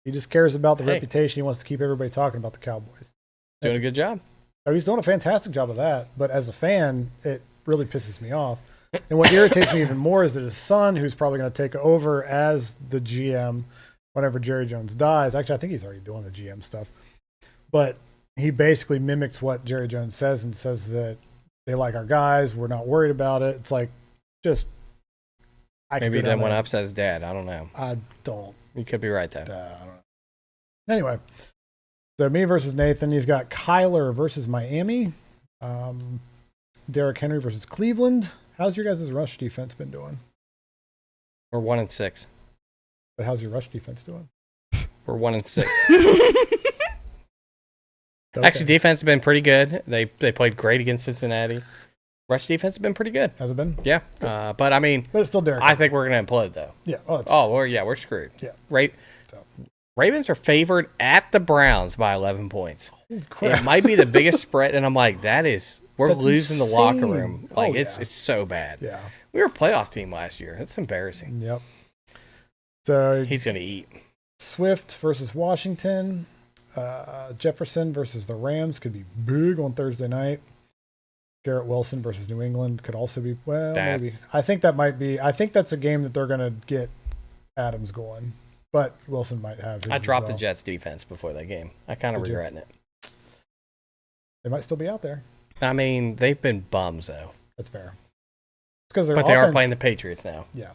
He just cares about the reputation. He wants to keep everybody talking about the Cowboys. Doing a good job. Oh, he's doing a fantastic job of that. But as a fan, it really pisses me off. And what irritates me even more is that his son, who's probably going to take over as the GM whenever Jerry Jones dies. Actually, I think he's already doing the GM stuff. But he basically mimics what Jerry Jones says and says that they like our guys. We're not worried about it. It's like, just. Maybe he didn't want to upset his dad. I don't know. I don't. You could be right, though. I don't know. Anyway, so me versus Nathan. He's got Kyler versus Miami. Derrick Henry versus Cleveland. How's your guys' rush defense been doing? We're 1 and 6. But how's your rush defense doing? We're 1 and 6. Okay. Actually, defense has been pretty good. They played great against Cincinnati. Rush defense has been pretty good. Has it been? Yeah. But I mean, but it's still Derrick. I think we're going to implode though. Yeah. We're screwed. Yeah. Right. Ravens are favored at the Browns by 11 points. Crap. It might be the biggest spread, and I'm like, we're That's losing insane. the locker room. Like it's so bad. Yeah. We were a playoff team last year. That's embarrassing. Yep. So he's going to eat. Swift versus Washington. Jefferson versus the Rams could be big on Thursday night. Garrett Wilson versus New England could also be, maybe. I think that's a game that they're going to get Adams going, but Wilson might have his. I dropped the Jets defense before that game. I kind of regretting it. They might still be out there. I mean, they've been bums though. That's fair. It's but they are playing the Patriots now. Yeah,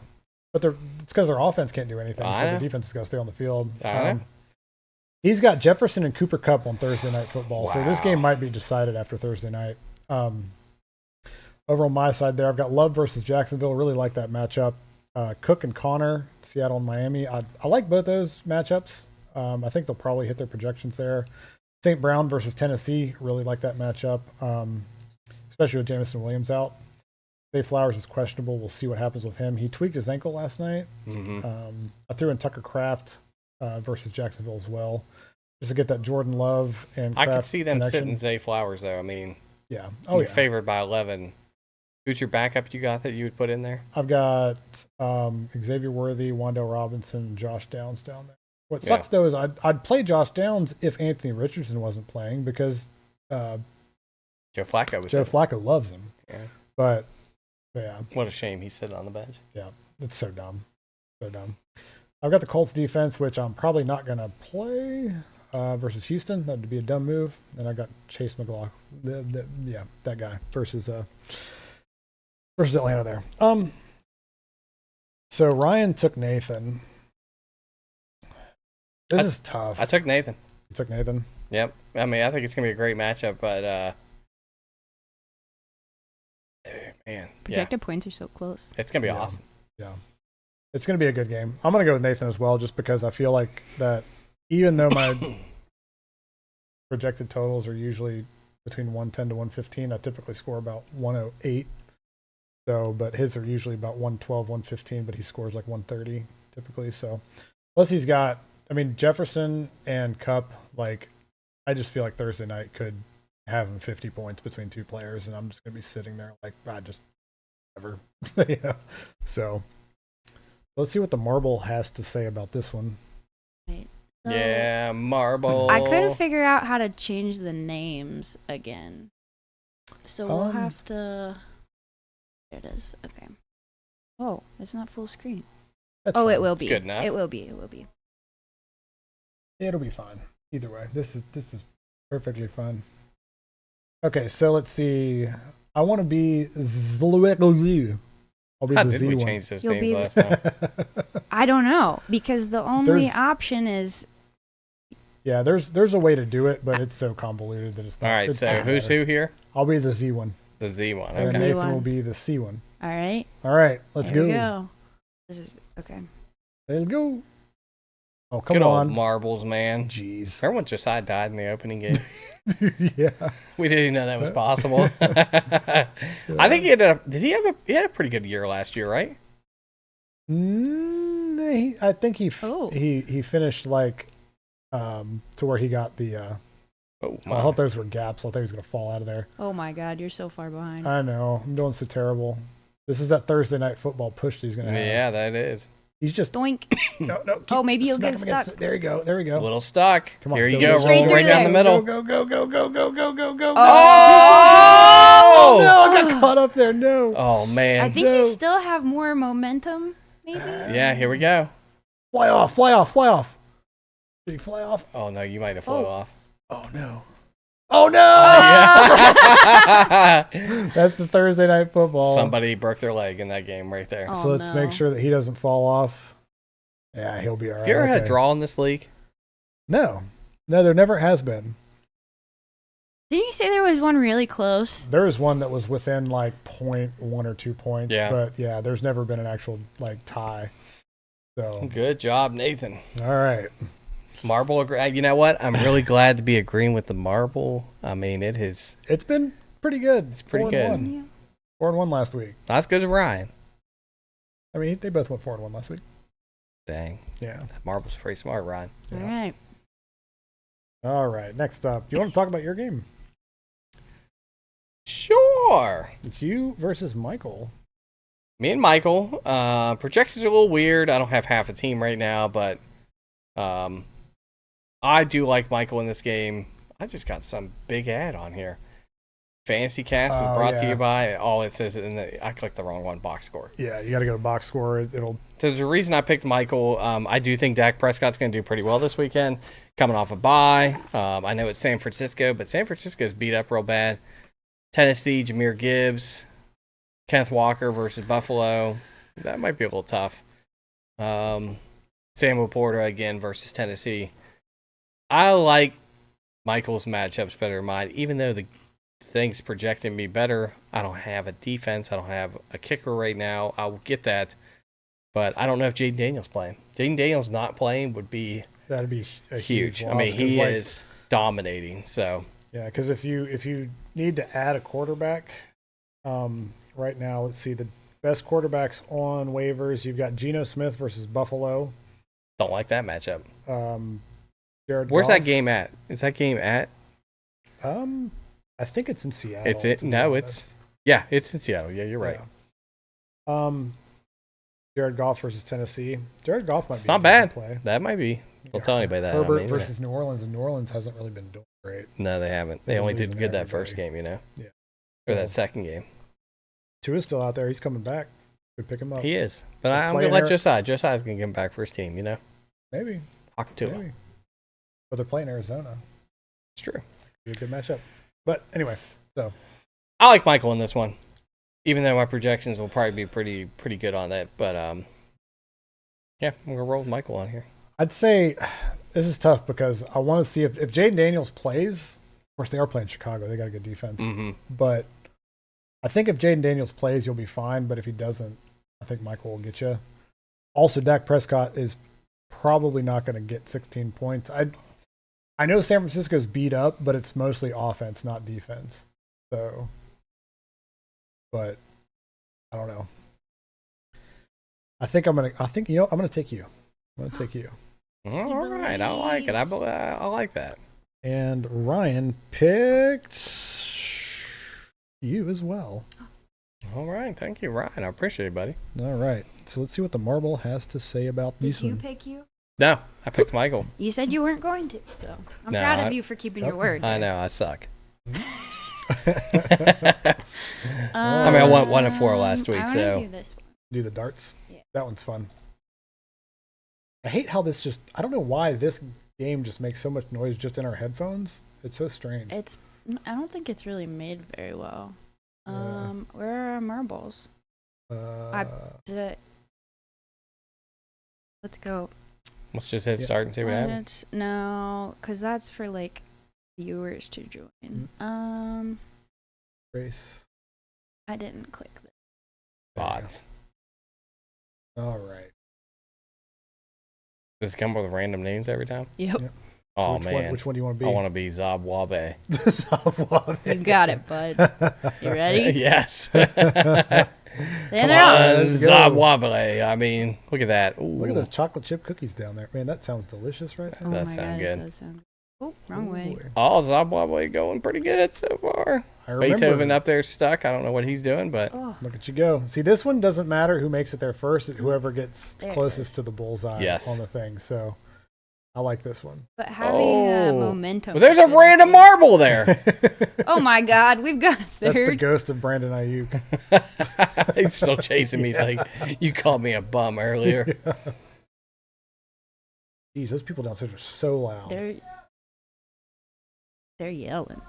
but it's because their offense can't do anything, so the defense is going to stay on the field. He's got Jefferson and Cooper Kupp on Thursday Night Football, so this game might be decided after Thursday night. Over on my side there, I've got Love versus Jacksonville. Really like that matchup. Cook and Connor, Seattle and Miami. I like both those matchups. I think they'll probably hit their projections there. St. Brown versus Tennessee, really like that matchup, especially with Jamison Williams out. Zay Flowers is questionable. We'll see what happens with him. He tweaked his ankle last night. I threw in Tucker Kraft versus Jacksonville as well, just to get that Jordan Love and Kraft I could see them connection. sitting Zay Flowers, though. I mean, Yeah. you're favored by 11. Who's your backup you got that you would put in there? I've got Xavier Worthy, Wandale Robinson, Josh Downs down there. What sucks though is I'd play Josh Downs if Anthony Richardson wasn't playing because Joe Flacco was Joe in. Flacco loves him. Yeah. But yeah, What a shame he's sitting on the bench. yeah, it's so dumb, so dumb. I've got the Colts defense, which I'm probably not gonna play versus Houston. That'd be a dumb move. And I got Chase McLaughlin, that guy versus Atlanta there. So Ryan took Nathan. This is tough. I took Nathan. You took Nathan. Yep. I mean, I think it's going to be a great matchup, but, man. Projected points are so close. It's going to be Yeah. awesome. Yeah. It's going to be a good game. I'm going to go with Nathan as well, just because I feel like that even though my projected totals are usually between 110 to 115, I typically score about 108. So, but his are usually about 112, 115, but he scores like 130 typically. So, plus he's got, I mean, Jefferson and Cup, like, I just feel like Thursday night could have him 50 points between two players, and I'm just going to be sitting there like, I just never. Yeah. So, let's see what the marble has to say about this one. Right. Yeah, marble. I couldn't figure out how to change the names again. So we'll have to. There it is. Okay. Oh, it's not full screen. That's Oh, fine. it will be. Good enough. It will be. It will be. It'll be fine. Either way, this is perfectly fine. Okay, so let's see. I want to be Zluegozu. I'll be How the did Z we one. change those You'll names be last time? I don't know because the only There's- option is Yeah, there's a way to do it, but it's so convoluted that it's not. All right, it so doesn't who's matter. who here? I'll be the Z one, The Z one. and then Okay. Nathan will Z1. be the C one. all right. All right, let's There go. we go. This is okay. Let's go. Oh, come Good old on. marbles, man. Jeez. Remember when Josiah died in the opening game? Yeah. We didn't even know that was possible. I think he had a pretty good year last year, right? I think he Oh. he finished like to where he got the Oh, I my. thought those were gaps. I thought he was going to fall out of there. Oh my God, you're so far behind. I know. I'm doing so terrible. This is that Thursday night football push that he's going to have. Yeah, that is. He's just Doink. no. Oh, maybe he'll smack get him against stuck. it. There you go. There we A go. little stuck. Come on, Here you go, go. go, straight Roll through right down there. the middle. Go go go go go go go go. Oh! No! I got caught up there. No. Oh, man. I think No. you still have more momentum. Maybe. Yeah, here we go. Fly off! Fly off! Fly off! Did he fly off? Oh, no, you might have flew Oh. off. Oh no! Oh no! Yeah. That's the Thursday night football. Somebody broke their leg in that game right there. Oh, So let's no. make sure that he doesn't fall off. Yeah, he'll be all right. Have you ever had a Okay. draw in this league? No, there never has been. Didn't you say there was one really close? There is one that was within like 1 or 2 points. Yeah. But yeah, there's never been an actual like tie. So Good job, Nathan. all right. Marble, you know what? I'm really glad to be agreeing with the marble. I mean, it is It's been pretty good. It's pretty good. 4-1. 4-1 last week. not as good as Ryan. I mean, they both went 4-1 last week. Dang, Yeah. that marble's pretty smart, Ryan. All Yeah. right. All right. Next up, do you want to talk about your game? Sure. It's you versus Michael. Me and Michael. Projections are a little weird. I don't have half a team right now, but I do like Michael in this game. I just got some big ad on here. Fantasy Cast is Oh, brought to yeah. you by. Oh, it says it in the. I clicked the wrong one. Box score. Yeah, you got to go to box score. It'll. There's a reason I picked Michael. I do think Dak Prescott's going to do pretty well this weekend, coming off a bye. I know it's San Francisco, but San Francisco's beat up real bad. Tennessee, Jahmyr Gibbs, Kenneth Walker versus Buffalo. That might be a little tough. Samuel Porter again versus Tennessee. I like Michael's matchups better than mine, even though the thing's projecting me better. I don't have a defense. I don't have a kicker right now. I will get that. But I don't know if Jaden Daniels playing. Jaden Daniels not playing would be That'd be a huge. loss, I mean, 'cause, he like, is dominating. So Yeah, because if you need to add a quarterback, right now, let's see the best quarterbacks on waivers. You've got Geno Smith versus Buffalo. don't like that matchup. Jared Where's Goff. that game at? Is that game at? I think it's in Seattle. It's it. to be No, honest. it's in Seattle. Yeah, you're right. Yeah. Jared Goff versus Tennessee. Jared Goff might It's be a not decent bad. play. That might be. Don't tell anybody that. Herbert I mean, versus New Orleans, and New Orleans hasn't really been doing great. No, they haven't. They They've only been did losing good that everybody. first game, you know? Yeah. Or So- that second game. Tua's still out there. He's coming back. Could pick him up. He is. But They're I'm going playing to let Aaron- Josiah. Josiah's going to get him back for his team, you know? Maybe. Talk to him. Maybe. But they're playing Arizona. It's true. Be a good matchup. But anyway, so I like Michael in this one, even though my projections will probably be pretty good on that. But yeah, I'm gonna roll with Michael on here. I'd say this is tough because I want to see if Jaden Daniels plays. Of course, they are playing Chicago. They got a good defense. Mm-hmm. But I think if Jaden Daniels plays, you'll be fine. But if he doesn't, I think Michael will get you. Also, Dak Prescott is probably not going to get 16 points. I know San Francisco's beat up, but it's mostly offense, not defense. So, but I don't know. I think I'm gonna take you. I'm gonna take you. All right, I like it. I like that. And Ryan picked you as well. All right, thank you, Ryan. I appreciate it, buddy. All right. So let's see what the marble has to say about Did this you one. pick you? No, I picked Michael. You said you weren't going to, so I'm No, proud of you for keeping your word. I know, I suck. I mean, I went 1-4 last week, I wanna so do this one. Do the darts? Yeah. That one's fun. I hate how this I don't know why this game just makes so much noise just in our headphones. It's so strange. I don't think it's really made very well. Yeah. Where are our marbles? Let's go. let's just hit start and see what happens. No, because that's for like viewers to join. Race. I didn't click this. Bots. All right. Does it come with random names every time? Yep. Yep. Oh, So man. which one do you want to I be? want to be Zob Wabe. Zawabe. You got it, bud. You ready? Yes. There Come they're on, off. Let's go. Zob Wabe. I mean, look at that. Ooh. Look at those chocolate chip cookies down there. Man, that sounds delicious right Oh now. Does my sound God, good. It does sound good. Oh, wrong way. Ooh, Oh, Zob Wabe going pretty good so far. I remember. Beethoven up there stuck. I don't know what he's doing, but Oh, Look at you go. See, this one doesn't matter who makes it there first. It's whoever gets There it closest is. to the bullseye Yes. on the thing. So I like this one. but having Oh. momentum. well, there's is a good, I random think. marble there. Oh my God, we've got a That's the third. ghost of Brandon Ayuk. He's still chasing me. He's like, you called me a bum earlier. Jeez, those people downstairs are so loud. They're yelling.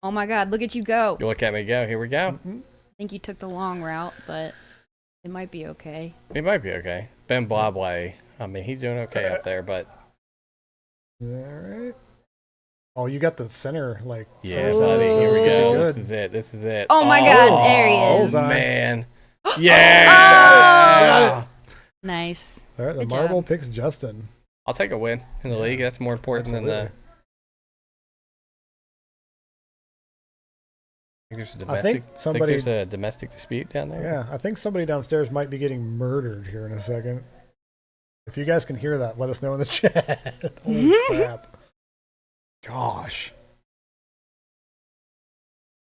Oh my God, look at you go. You look at me go. Here we go. Mhm. I think you took the long route, but it might be okay. It might be okay. Ben Blobway. I mean, he's doing okay up there, but All right. Oh, you got the center, like. yeah, center buddy. side, Here so we it's gonna go. be This good. is it. This is it. Oh my God, there he is. Bullseye. Man. Yeah. Nice. All right, the Good marble job. picks Justin. I'll take a win in the league. That's more important than the. I think somebody. there's a domestic dispute down there. Yeah, I think somebody downstairs might be getting murdered here in a second. If you guys can hear that, let us know in the chat. Holy crap. Gosh.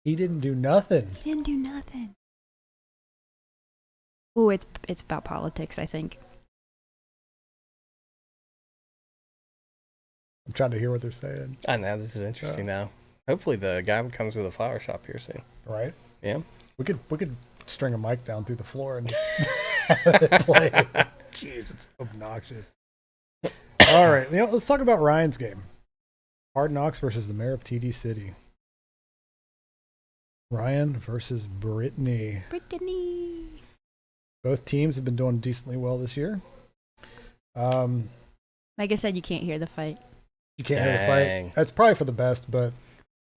He didn't do nothing. He didn't do nothing. Oh, it's about politics, I think. I'm trying to hear what they're saying. I know this is interesting now. Hopefully the guy comes to the flower shop here soon. Right? Yeah. We could string a mic down through the floor and just have it play. Jeez, it's obnoxious. All right, let's talk about Ryan's game. Hard Knocks versus the mayor of TD City. Ryan versus Brittany. Brittany. Both teams have been doing decently well this year. Like I said, you can't hear the fight. You can't hear the Dang. fight. That's probably for the best, but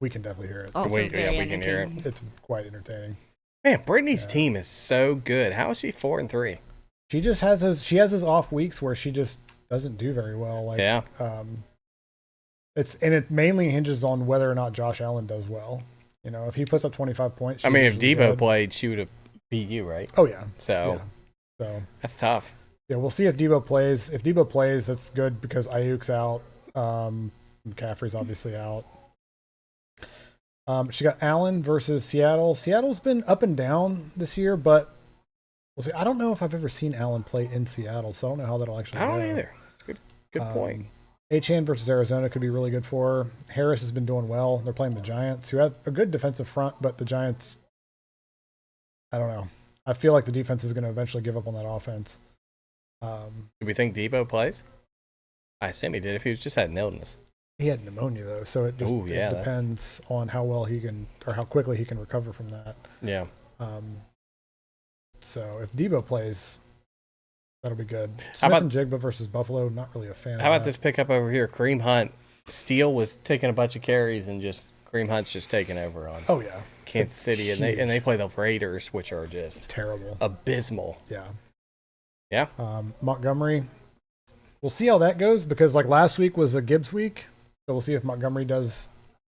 we can definitely hear it. Also we very can hear it. entertaining. It's quite entertaining. Man, Brittany's team is so good. How is she 4-3? She just has those off weeks where she just doesn't do very well. Like, Yeah. It mainly hinges on whether or not Josh Allen does well. You know, if he puts up 25 points. I mean, if usually Debo good. played, she would have beat you, right? Oh yeah. So, that's tough. Yeah, we'll see if Debo plays. If Debo plays, that's good because Ayuk's out. McCaffrey's obviously out. She got Allen versus Seattle. Seattle's been up and down this year, but we'll see. I don't know if I've ever seen Allen play in Seattle, so I don't know how that'll actually go. I don't either. It's good point. Achane versus Arizona could be really good for her. Harris has been doing well. They're playing the Giants, who have a good defensive front, but the Giants, I don't know. I feel like the defense is going to eventually give up on that offense. Do we think Debo plays? I assume he did if he was just had an illness. He had pneumonia though, so it just it depends on how well he can or how quickly he can recover from that. Yeah. So if Debo plays, that'll be good. How Smith about, and Jigba versus Buffalo, not really a fan. How about this pickup over here? Kareem Hunt. Steele was taking a bunch of carries and just Kareem Hunt's just taking over on. Oh yeah, Kansas City, and they play the Raiders, which are just terrible, abysmal. Yeah. Yeah. Montgomery. We'll see how that goes because like last week was a Gibbs week, so we'll see if Montgomery does,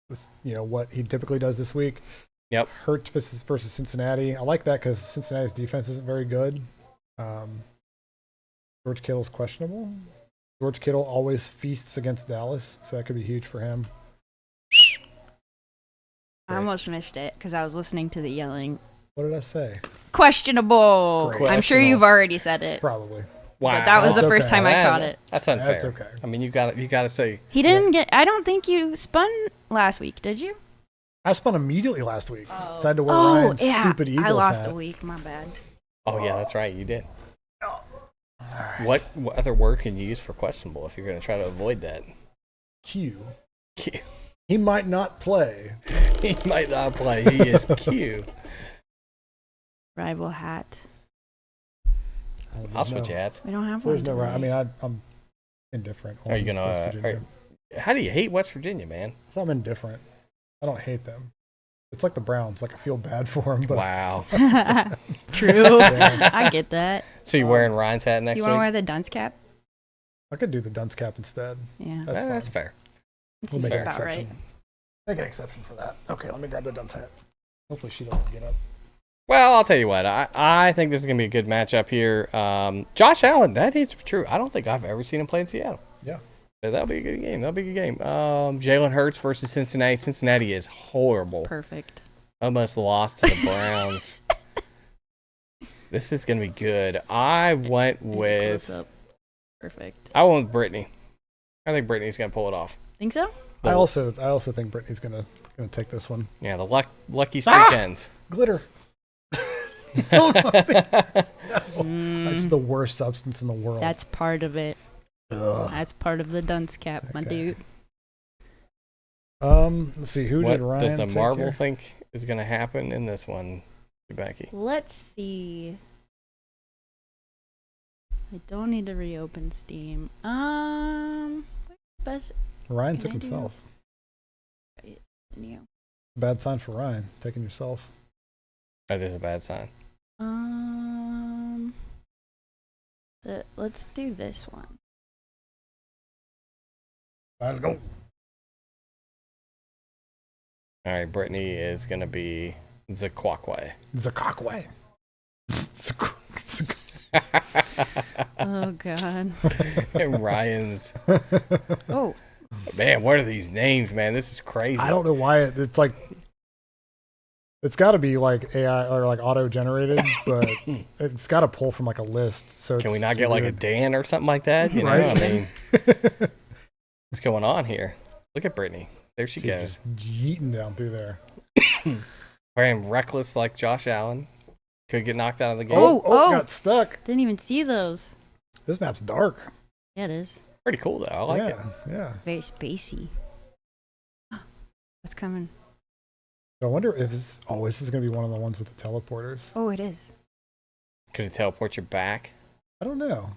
this, what he typically does this week. Yep. Hurts versus Cincinnati. I like that because Cincinnati's defense isn't very good. George Kittle's questionable. George Kittle always feasts against Dallas, so that could be huge for him. I almost missed it because I was listening to the yelling. What did I say? Questionable. Great. I'm sure you've already said it. Probably. Wow. But that was the That's first okay. time I caught it. That's unfair. That's okay. I mean, you got to say He didn't get. I don't think you spun last week, did you? I spun immediately last week. So I had to wear Ryan's stupid Eagles I lost hat. a week. My bad. Oh yeah, that's right. You did. What other word can you use for questionable if you're going to try to avoid that? Q. Q. He might not play. He might not play. He is Q. Rival hat. I'll switch hats. We don't have There's one. no right. I today. mean, I'm indifferent. Are you gonna? West Virginia. How do you hate West Virginia, man? So I'm indifferent. I don't hate them. It's like the Browns. Like I feel bad for them. But Wow. True. Yeah. I get that. So you're wearing Ryan's hat next You week? want to wear the dunce cap? I could do the dunce cap instead. Yeah. That's fine. That's fair. It We'll seems make an about exception. right. Make an exception for that. Okay, let me grab the dunce hat. Hopefully she doesn't get up. Well, I'll tell you what. I think this is going to be a good matchup here. Josh Allen, that is true. I don't think I've ever seen him play in Seattle. Yeah. So that'll be a good game. Jalen Hurts versus Cincinnati. Cincinnati is horrible. Perfect. Almost lost to the Browns. This is going to be good. I went with... Close-up. Perfect. I went with Brittany. I think Brittany's going to pull it off. Think so? I also think Brittany's gonna take this one. Yeah, the lucky streak ends. Glitter. That's the worst substance in the world. That's part of it. Ugh. That's part of the dunce cap, my dude. Let's see. Who What did Ryan does the take Marvel here? think is going to happen in this one, Becky? Let's see. I don't need to reopen Steam. Best Ryan Can took I do- himself. video. Bad sign for Ryan taking yourself. That is a bad sign. Let's do this one. Let's go. All right, Brittany is going to be Zakwakwe. Zakakwe. Oh God. And Ryan's. Oh. Man, what are these names, man? This is crazy. I don't know why it's like. It's got to be like AI or like auto generated, but it's got to pull from like a list. So Can we it's not get like a weird. Dan or something like that? You know, Right? I mean, what's going on here? Look at Brittany. There she She's goes. just yeeting down through there. Wearing reckless like Josh Allen. Could get knocked out of the game. Oh. Got stuck. Didn't even see those. This map's dark. Yeah, it is. Pretty cool, though. I like it. Yeah. Very spacey. What's coming? I wonder if this is going to be one of the ones with the teleporters. Oh, it is. Could it teleport you back? I don't know.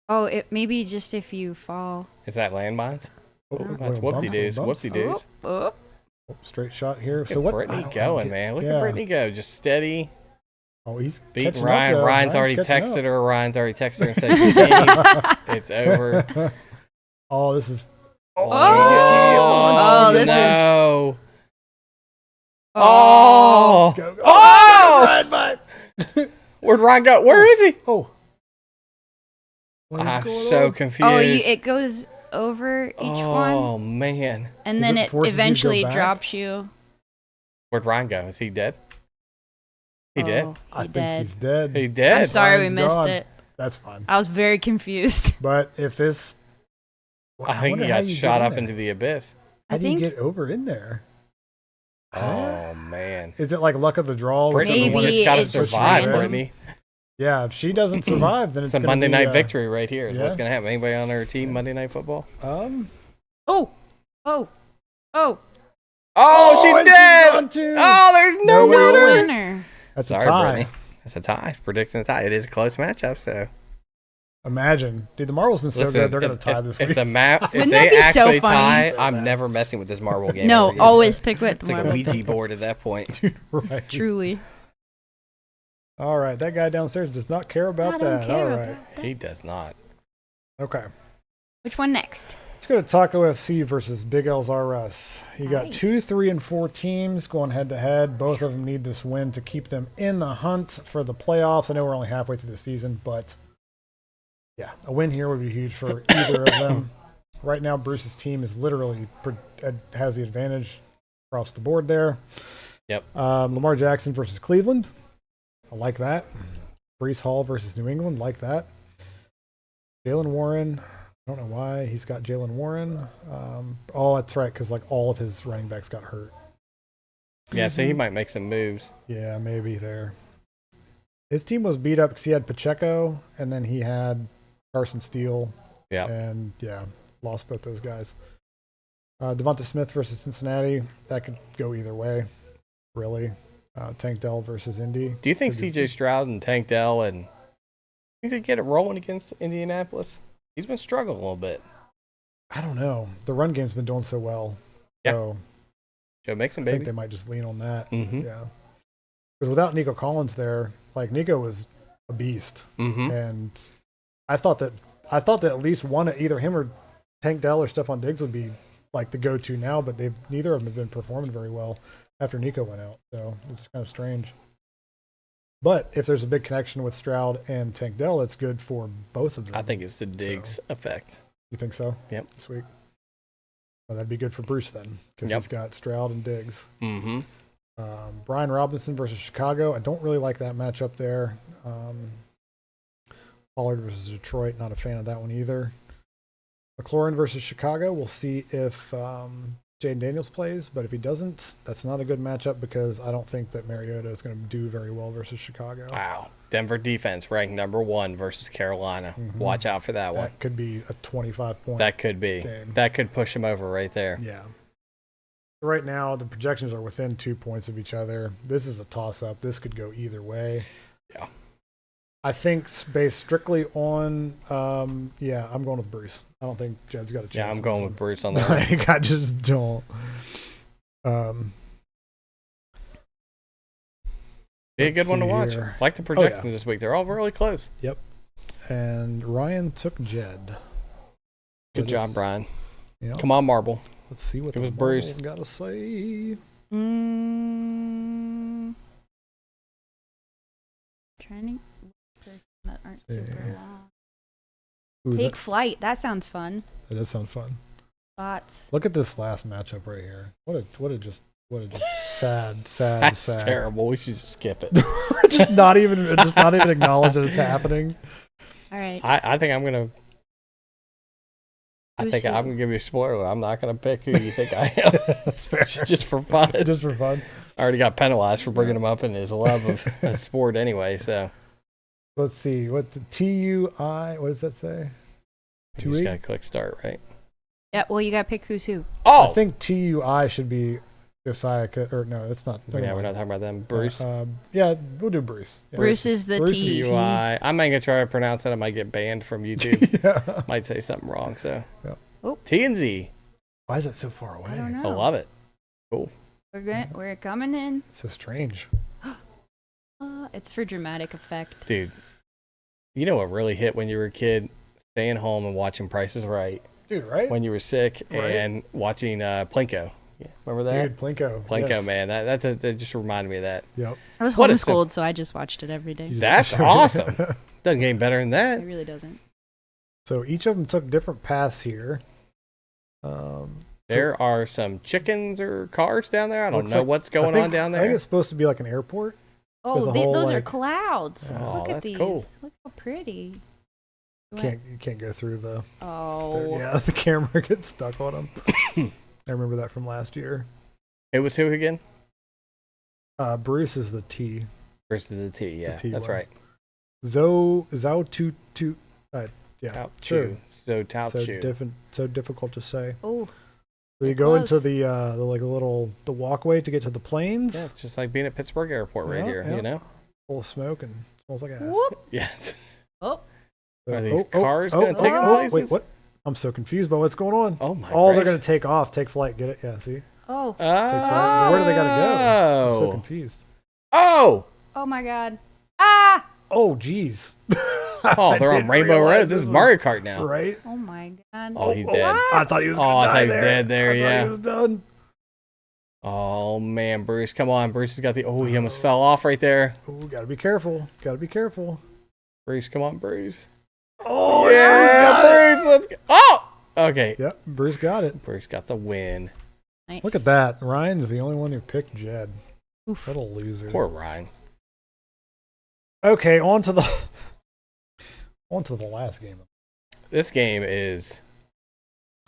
Oh, it maybe just if you fall. Is that landmines? Oh, That's little bumps, whoopsie-doos. little bumps. Whoopsie-doos. Oh. Straight shot here. Look So at what? Brittany I don't going, get- man. Look yeah. at Brittany go. Just steady. Oh, he's Beating catching up, Ryan. though. Ryan's already catching texted up. her. Ryan's already texted her and said she's game. It's over. Oh, this is. Oh, this is- no. Oh. Oh. Go, go. Oh! Ryan, bye. Where'd Ryan go? Where is he? Oh. What is I'm going so on? confused. Oh, it goes over each one, Oh, man. and Is then it it forces you to go eventually back? drops you. Where'd Ryan go? Is he dead? He did. Oh, I he think did. he's dead. He did. I'm sorry Ryan's we missed gone. it. That's fine. I was very confused. But if this. Well, I think wonder he how got you shot get in up there. into the abyss. How I do you think get over in there? Oh, man. Is it like luck of the draw? Brittany Maybe just got to it's just survive, random. Brittany. Yeah, if she doesn't survive, then It's it's a gonna Monday be, night victory right here. Is yeah. what's going to happen. Anybody on our team, Monday Night Football? Oh, Oh. Oh, and she's she's dead. gone too. Oh, there's no No winner. winner. Winner. That's Sorry, a tie. Brittany. That's a tie. Predicting a tie. It is a close matchup, so. Imagine, dude, the Marvel's been so Listen, good. They're gonna tie this if week. the map, if Wouldn't they that be so actually funny? tie, I'm never messing with this marble game. No, ever again. always pick with It's like a tomorrow. Ouija board at that point. Right. Truly. All right, that guy downstairs does not care about I don't that. care All right. about that. He does not. Okay. Which one next? Let's go to Taco FC versus Big L's RS. You got Nice. 2, 3, and 4 teams going head to head. Both of them need this win to keep them in the hunt for the playoffs. I know we're only halfway through the season, but yeah, a win here would be huge for either of them. Right now, Bruce's team is literally has the advantage across the board there. Yep. Lamar Jackson versus Cleveland. I like that. Brees Hall versus New England. Like that. Jalen Warren. I don't know why he's got Jalen Warren. Oh, that's right, because like all of his running backs got hurt. Yeah, so he might make some moves. Yeah, maybe there. His team was beat up because he had Pacheco, and then he had Carson Steele. Yeah. And yeah, lost both those guys. Devonta Smith versus Cincinnati. That could go either way, really. Tank Dell versus Indy. Do you think Could be- C.J. Stroud and Tank Dell and you could get it rolling against Indianapolis? He's been struggling a little bit. I don't know. The run game's been doing so well. Yeah. So Joe Mixon, I baby. think they might just lean on that. Mm-hmm. Yeah. Because without Nico Collins there, like Nico was a beast. Mm-hmm. And I thought that at least one, either him or Tank Dell or Stephon Diggs would be like the go-to now, but neither of them have been performing very well after Nico went out. So it's kind of strange. But if there's a big connection with Stroud and Tank Dell, it's good for both of them. I think it's the Diggs effect. You think so? Yep. Sweet. Well, that'd be good for Bruce then, because Yep. he's got Stroud and Diggs. Mm-hmm. Brian Robinson versus Chicago. I don't really like that matchup there. Pollard versus Detroit. Not a fan of that one either. McLaurin versus Chicago. We'll see if Jaden Daniels plays, but if he doesn't, that's not a good matchup because I don't think that Mariota is going to do very well versus Chicago. Wow. Denver defense ranked number 1 versus Carolina. Mhm. Watch out for that one. That could be a 25-point. That could be. game. That could push him over right there. Yeah. Right now, the projections are within 2 points of each other. This is a toss-up. This could go either way. Yeah. I think based strictly on, I'm going with Bruce. I don't think Jed's got a chance. Yeah, I'm in going this with one. Bruce on that one. Like, I just don't. Be a good let's one to see watch. here. Like the Oh, yeah. projections this week. They're all really close. Yep. And Ryan took Jed. Good But job, it's- Brian. You know, Come on, Marble. let's see what It the was Bruce. Marbles got to say. Trying to person that aren't See. super long. Ooh, Take that, flight. That sounds fun. that does sound fun. Bots. Look at this last matchup right here. What a just sad That's sad. terrible. We should just skip it. just not even acknowledge that it's happening. All right. I think I'm gonna. I Who's think who? I'm gonna give you a spoiler. I'm not gonna pick who you think I am. That's fair. Just for fun. Just for fun. I already got penalized for bringing him up in his love of a sport anyway. So Let's see. What's the TUI? What does that say? you just 2-8? gotta click start, right? Yeah. Well, you gotta pick who's who. Oh, I think TUI should be Josiah. Or no, that's not. never yeah, we're mind. not talking about them. Bruce. Yeah, we'll do Bruce. Yeah. Bruce is the Bruce T. is UI. I'm not gonna try to pronounce it. I might get banned from YouTube. Yeah. Might say something wrong. So Yeah. Oh. T and Z. Why is that so far away? I don't I know. love it. Cool. We're coming in. So strange. It's for dramatic effect. Dude, you know what really hit when you were a kid? Staying home and watching Price is Right. Dude, right? When you were sick and watching Plinko. Yeah, remember that? Dude, Plinko. Plinko, yes. man. That just reminded me of that. Yep. I was What a homeschooled, so I just watched it every day. That's awesome. Doesn't get any better than that. It really doesn't. So each of them took different paths here. There are some chickens or cars down there. I don't Looks know like- what's going on down there. I think it's supposed to be like an airport. Oh, There's a whole, those are like- clouds. Oh, Look at that's these. cool. Look how pretty. You can't go through the. Oh. Yeah, the camera gets stuck on them. I remember that from last year. It was who again? Bruce is the T. Versus the T, yeah. T That's one. right. Zhao Tu. Yeah, Tao sure. Chu. So Tao So Chu. so difficult to say. Oh. So you go into the like a little the walkway to get to the planes. Yeah, it's just like being at Pittsburgh Airport right Yeah, here, yeah. you know? Full of smoke and smells like ass. Whoop. Yes. Oh. Are these cars gonna take them Wait, places? what? I'm so confused by what's going on. Oh my Oh, they're gracious. going to take off, take flight, get it? Yeah, see? Oh. Take flight. But where do they got to go? I'm so Oh. confused. Oh! Oh my God. Ah. Oh, jeez. Oh, they're on Rainbow Road. This is Mario Kart now. Right? Oh my God. Oh, he's dead. I thought he was Oh, going I to thought die he was there. dead there, I thought yeah. he was done. Oh, man, Bruce. Come on. Bruce has got the... Oh, he almost fell off right there. Oh, got to be careful. Got to be careful. Bruce, come on, Bruce. Oh, Bruce Yeah, got it. Bruce, let's go. Oh! Okay. Yep, Bruce got it. Bruce got the win. Nice. Look at that. Ryan's the only one who picked Jed. Oof. What a loser. Poor Ryan. Okay, on to the last game. This game is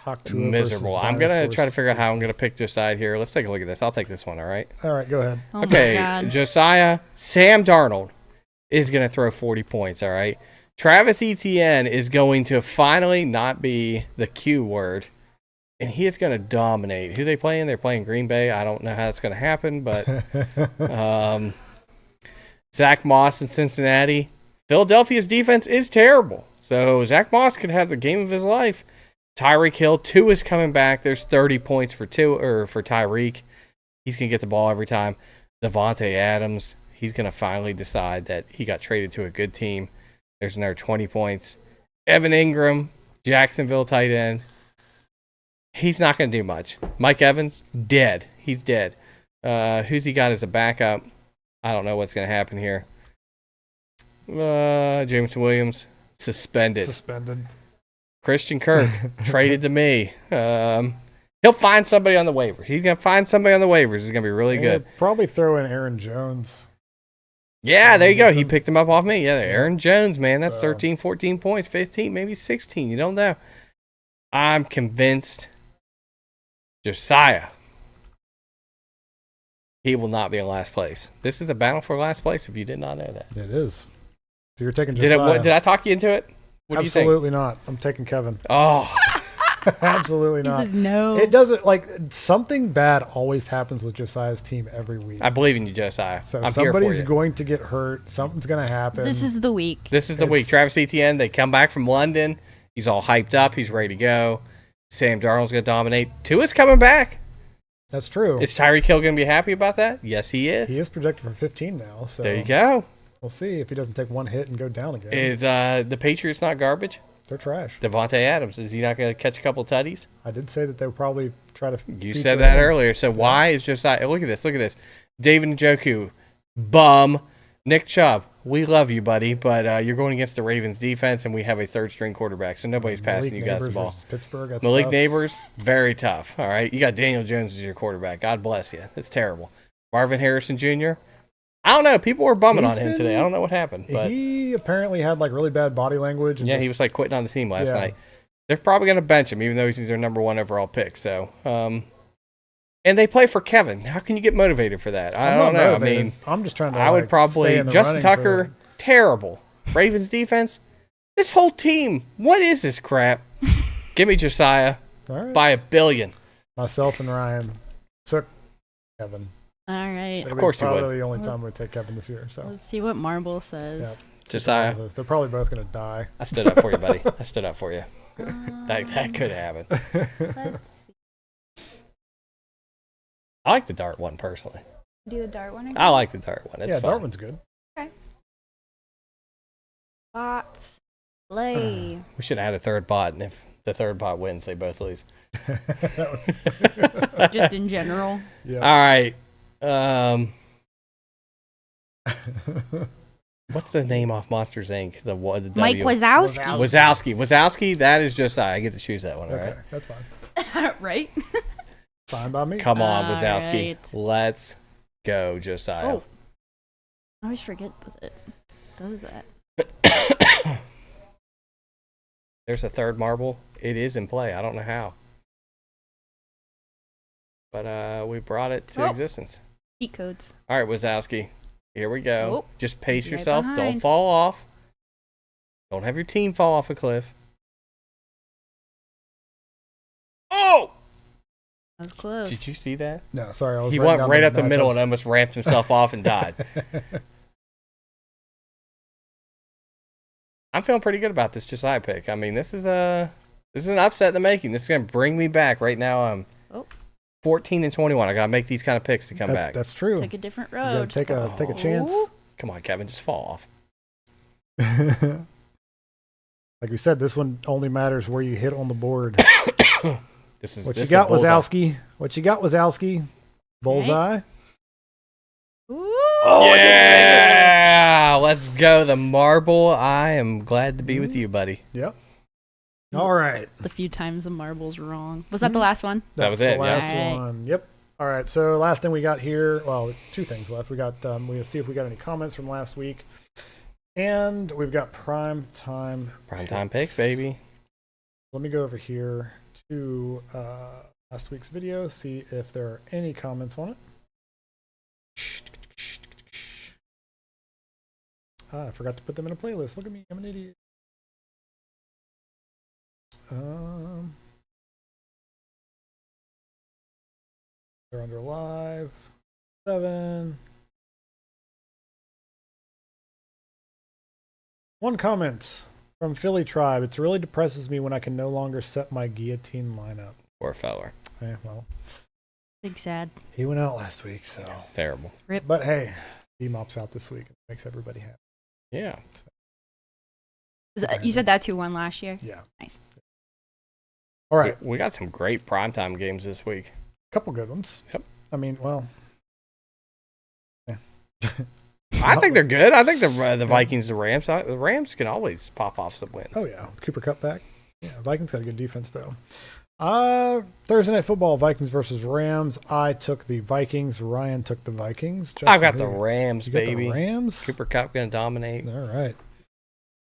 Haktua miserable. versus I'm going to Dinosaurs. try to figure out how I'm going to pick this side here. Let's take a look at this. I'll take this one, all right? All right, go ahead. Oh Okay, my God. Josiah, Sam Darnold is going to throw 40 points, all right? Travis Etienne is going to finally not be the Q word, and he is going to dominate. Who they playing? They're playing Green Bay. I don't know how that's going to happen, but Zach Moss in Cincinnati. Philadelphia's defense is terrible, so Zach Moss could have the game of his life. Tyreek Hill, Tua is coming back. There's 30 points for Tyreek. He's going to get the ball every time. Devontae Adams, he's going to finally decide that he got traded to a good team. There's another 20 points. Evan Ingram, Jacksonville tight end. He's not going to do much. Mike Evans, dead. He's dead. Who's he got as a backup? I don't know what's going to happen here. James Williams, suspended. Christian Kirk, traded to me. He'll find somebody on the waivers. He's going to find somebody on the waivers. He's going to be really good. Probably throw in Aaron Jones. Yeah, there you go. He picked him up off me. Yeah, Aaron Jones, man. That's So- 13, 14 points, 15, maybe 16. You don't know. I'm convinced Josiah, he will not be in last place. This is a battle for last place if you did not know that. It is. So you're taking Did Josiah. I talk you into it? What do you think? Absolutely not. I'm taking Kevin. Oh, Absolutely He not. says no. It doesn't, like, something bad always happens with Josiah's team every week. I believe in you, Josiah. So I'm here for somebody's you. going to get hurt. Something's going to happen. This is the week. This is the week. It's- Travis Etienne, they come back from London. He's all hyped up. He's ready to go. Sam Darnold's going to dominate. Tua's coming back. That's true. Is Tyreek Hill going to be happy about that? Yes, he is. He is projected for 15 now. So There you go. We'll see if he doesn't take one hit and go down again. Is the Patriots not garbage? They're trash. Devontae Adams, is he not going to catch a couple tutties? I did say that they would probably try to. You feature said that him. earlier. So why is Josiah? Look at this. Look at this. David Njoku, bum. Nick Chubb, we love you, buddy, but you're going against the Ravens defense, and we have a third-string quarterback, so nobody's passing you guys the Neighbors ball. versus Pittsburgh. That's Malik tough. Neighbors, very tough. All right, you got Daniel Jones as your quarterback. God bless you. That's terrible. Marvin Harrison Jr. I don't know. People were bumming He's on him been- today. I don't know what happened, but He apparently had like really bad body language. And yeah, just- he was like quitting on the team last Yeah. night. They're probably going to bench him, even though he's their number one overall pick. So, and they play for Kevin. How can you get motivated for that? I I'm don't not know. motivated. I mean, I'm just trying to. I would like, probably stay in the Justin running Tucker, for- terrible. Ravens defense. This whole team. What is this crap? Give me Josiah All right. by $1 billion. Myself and Ryan took Kevin. All right. Of course you would. Probably the only time we take Kevin this year. So Let's see what Marble says. Yeah. Josiah, they're probably both going to die. I stood up for you, buddy. I stood up for you. That could happen. Let's I like the dart one personally. Do the dart one again? I like the dart one. It's Yeah, fun. dart one's good. Okay. Bots. Play. We should add a third bot, and if the third bot wins, they both lose. Just in general. Yeah. All right. What's the name off Monsters Inc? The Mike Wazowski. Wazowski. That is Josiah. I get to choose that one. All Okay, right. that's fine. Right? Fine by me. Come on, All Wazowski. right. Let's go, Josiah. Oh. I always forget that it does that. There's a third marble. It is in play. I don't know how. But we brought it to existence. Cheat codes. All right, Wazowski. Here we go. Oh, Just pace right yourself. Don't behind. fall off. Don't have your team fall off a cliff. Oh! That was close. Did you see that? No, sorry. I was He writing went down right up the middle matchups. and almost ramped himself off and died. I'm feeling pretty good about this Josiah pick. I mean, this is an upset in the making. This is going to bring me back. Right now, I'm 14 and 21. I got to make these kind of picks to come back. That's true. Take a different You gotta road. take a chance. Come on, Kevin, just fall off. Like we said, this one only matters where you hit on the board. This is What this you got, is bullseye. Wazowski? What you got, Wazowski? Bullseye. Oh, yeah! Let's go. The marble. I am glad to be with you, buddy. Yep. All right. The few times the marble's wrong. Was that the last one? That was That's it, the yeah. last Alright. one. Yep. All right. So last thing we got here. Well, two things left. We got. We'll see if we got any comments from last week, and we've got prime time. Primetime picks, baby. Let me go over here to last week's video. See if there are any comments on it. I forgot to put them in a playlist. Look at me. I'm an idiot. They're under live. 7. One comment from Philly Tribe. It really depresses me when I can no longer set my guillotine lineup. Poor feller. Yeah, well, Big sad. he went out last week, so. It's terrible. Rip. But hey, D-Mop's out this week. It makes everybody happy. Yeah. You said that's who won last year? Yeah. Nice. All right. We got some great primetime games this week. Couple good ones. Yep. I mean, well. Yeah. I think they're good. I think the Vikings, the Rams can always pop off some wins. Oh, yeah. Cooper Kupp back. Yeah, Vikings got a good defense, though. Thursday Night Football, Vikings versus Rams. I took the Vikings. Ryan took the Vikings. Justin, I've got the who- Rams, you got baby. the Rams? Cooper Kupp going to dominate. All right.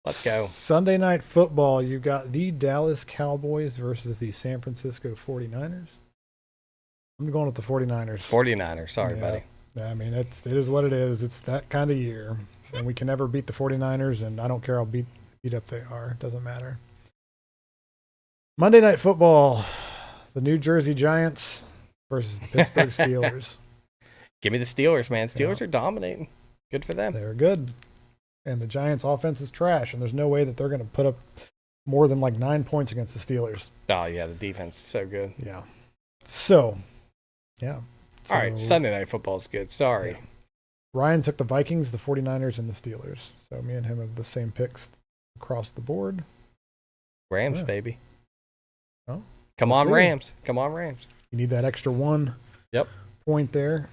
Let's go. Sunday Night Football, you got the Dallas Cowboys versus the San Francisco 49ers. I'm going with the 49ers. 49ers. Sorry, Yeah. buddy. I mean, it is what it is. It's that kind of year. And we can never beat the 49ers, and I don't care how beat up they are. It doesn't matter. Monday Night Football, the New Jersey Giants versus the Pittsburgh Steelers. Give me the Steelers, man. Steelers Yeah. are dominating. Good for them. They're good. And the Giants' offense is trash, and there's no way that they're going to put up more than like 9 points against the Steelers. Oh, yeah. The defense is so good. Yeah. So, yeah. All right. So, Sunday Night Football is good. Sorry. yeah. Ryan took the Vikings, the 49ers, and the Steelers. So me and him have the same picks across the board. Rams, Yeah. baby. Oh, Come we'll on, see. Rams. Come on, Rams. You need that extra one Yep. point there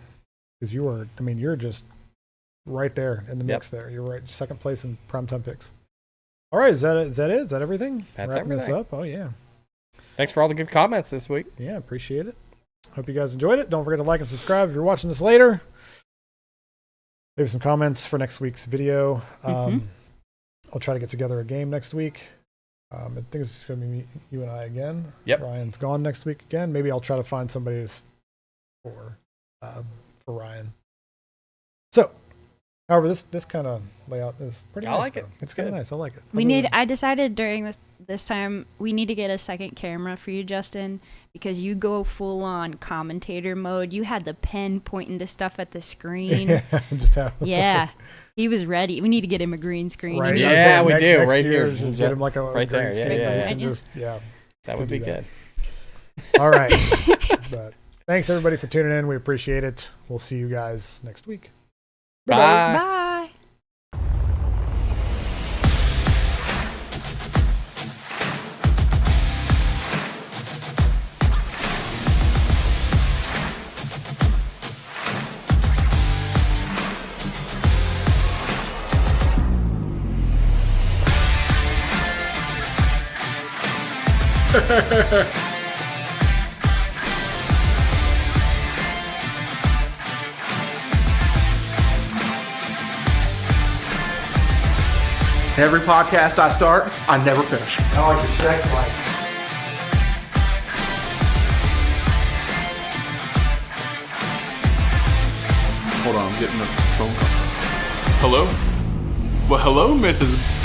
because you're just right there in the mix there. You're right, second place in primetime picks. All right, is that it? Is that everything? That's Wrapping everything. this up? Oh, yeah. Thanks for all the good comments this week. Yeah, appreciate it. Hope you guys enjoyed it. Don't forget to like and subscribe if you're watching this later. Leave some comments for next week's video. I'll try to get together a game next week. I think it's just going to be you and I again. Yep. Ryan's gone next week again. Maybe I'll try to find somebody for Ryan. So, however, this kind of layout is pretty I nice. like it. though. It's It's kind of good. nice. I like it. I decided during this time we need to get a second camera for you, Justin, because you go full on commentator mode. You had the pen pointing to stuff at the screen. Just have Yeah. He was ready. We need to get him a green screen. Right. Yeah, That's what we do, next right year here. is Just get him like a Right green there, yeah, screen yeah, that yeah. you can just- yeah. That would do be that. good. All right. But Thanks everybody for tuning in. We appreciate it. We'll see you guys next week. Bye. Bye. Every podcast I start, I never finish. I like your sex life. Hold on, I'm getting a phone call. Hello? Well, hello, Mrs.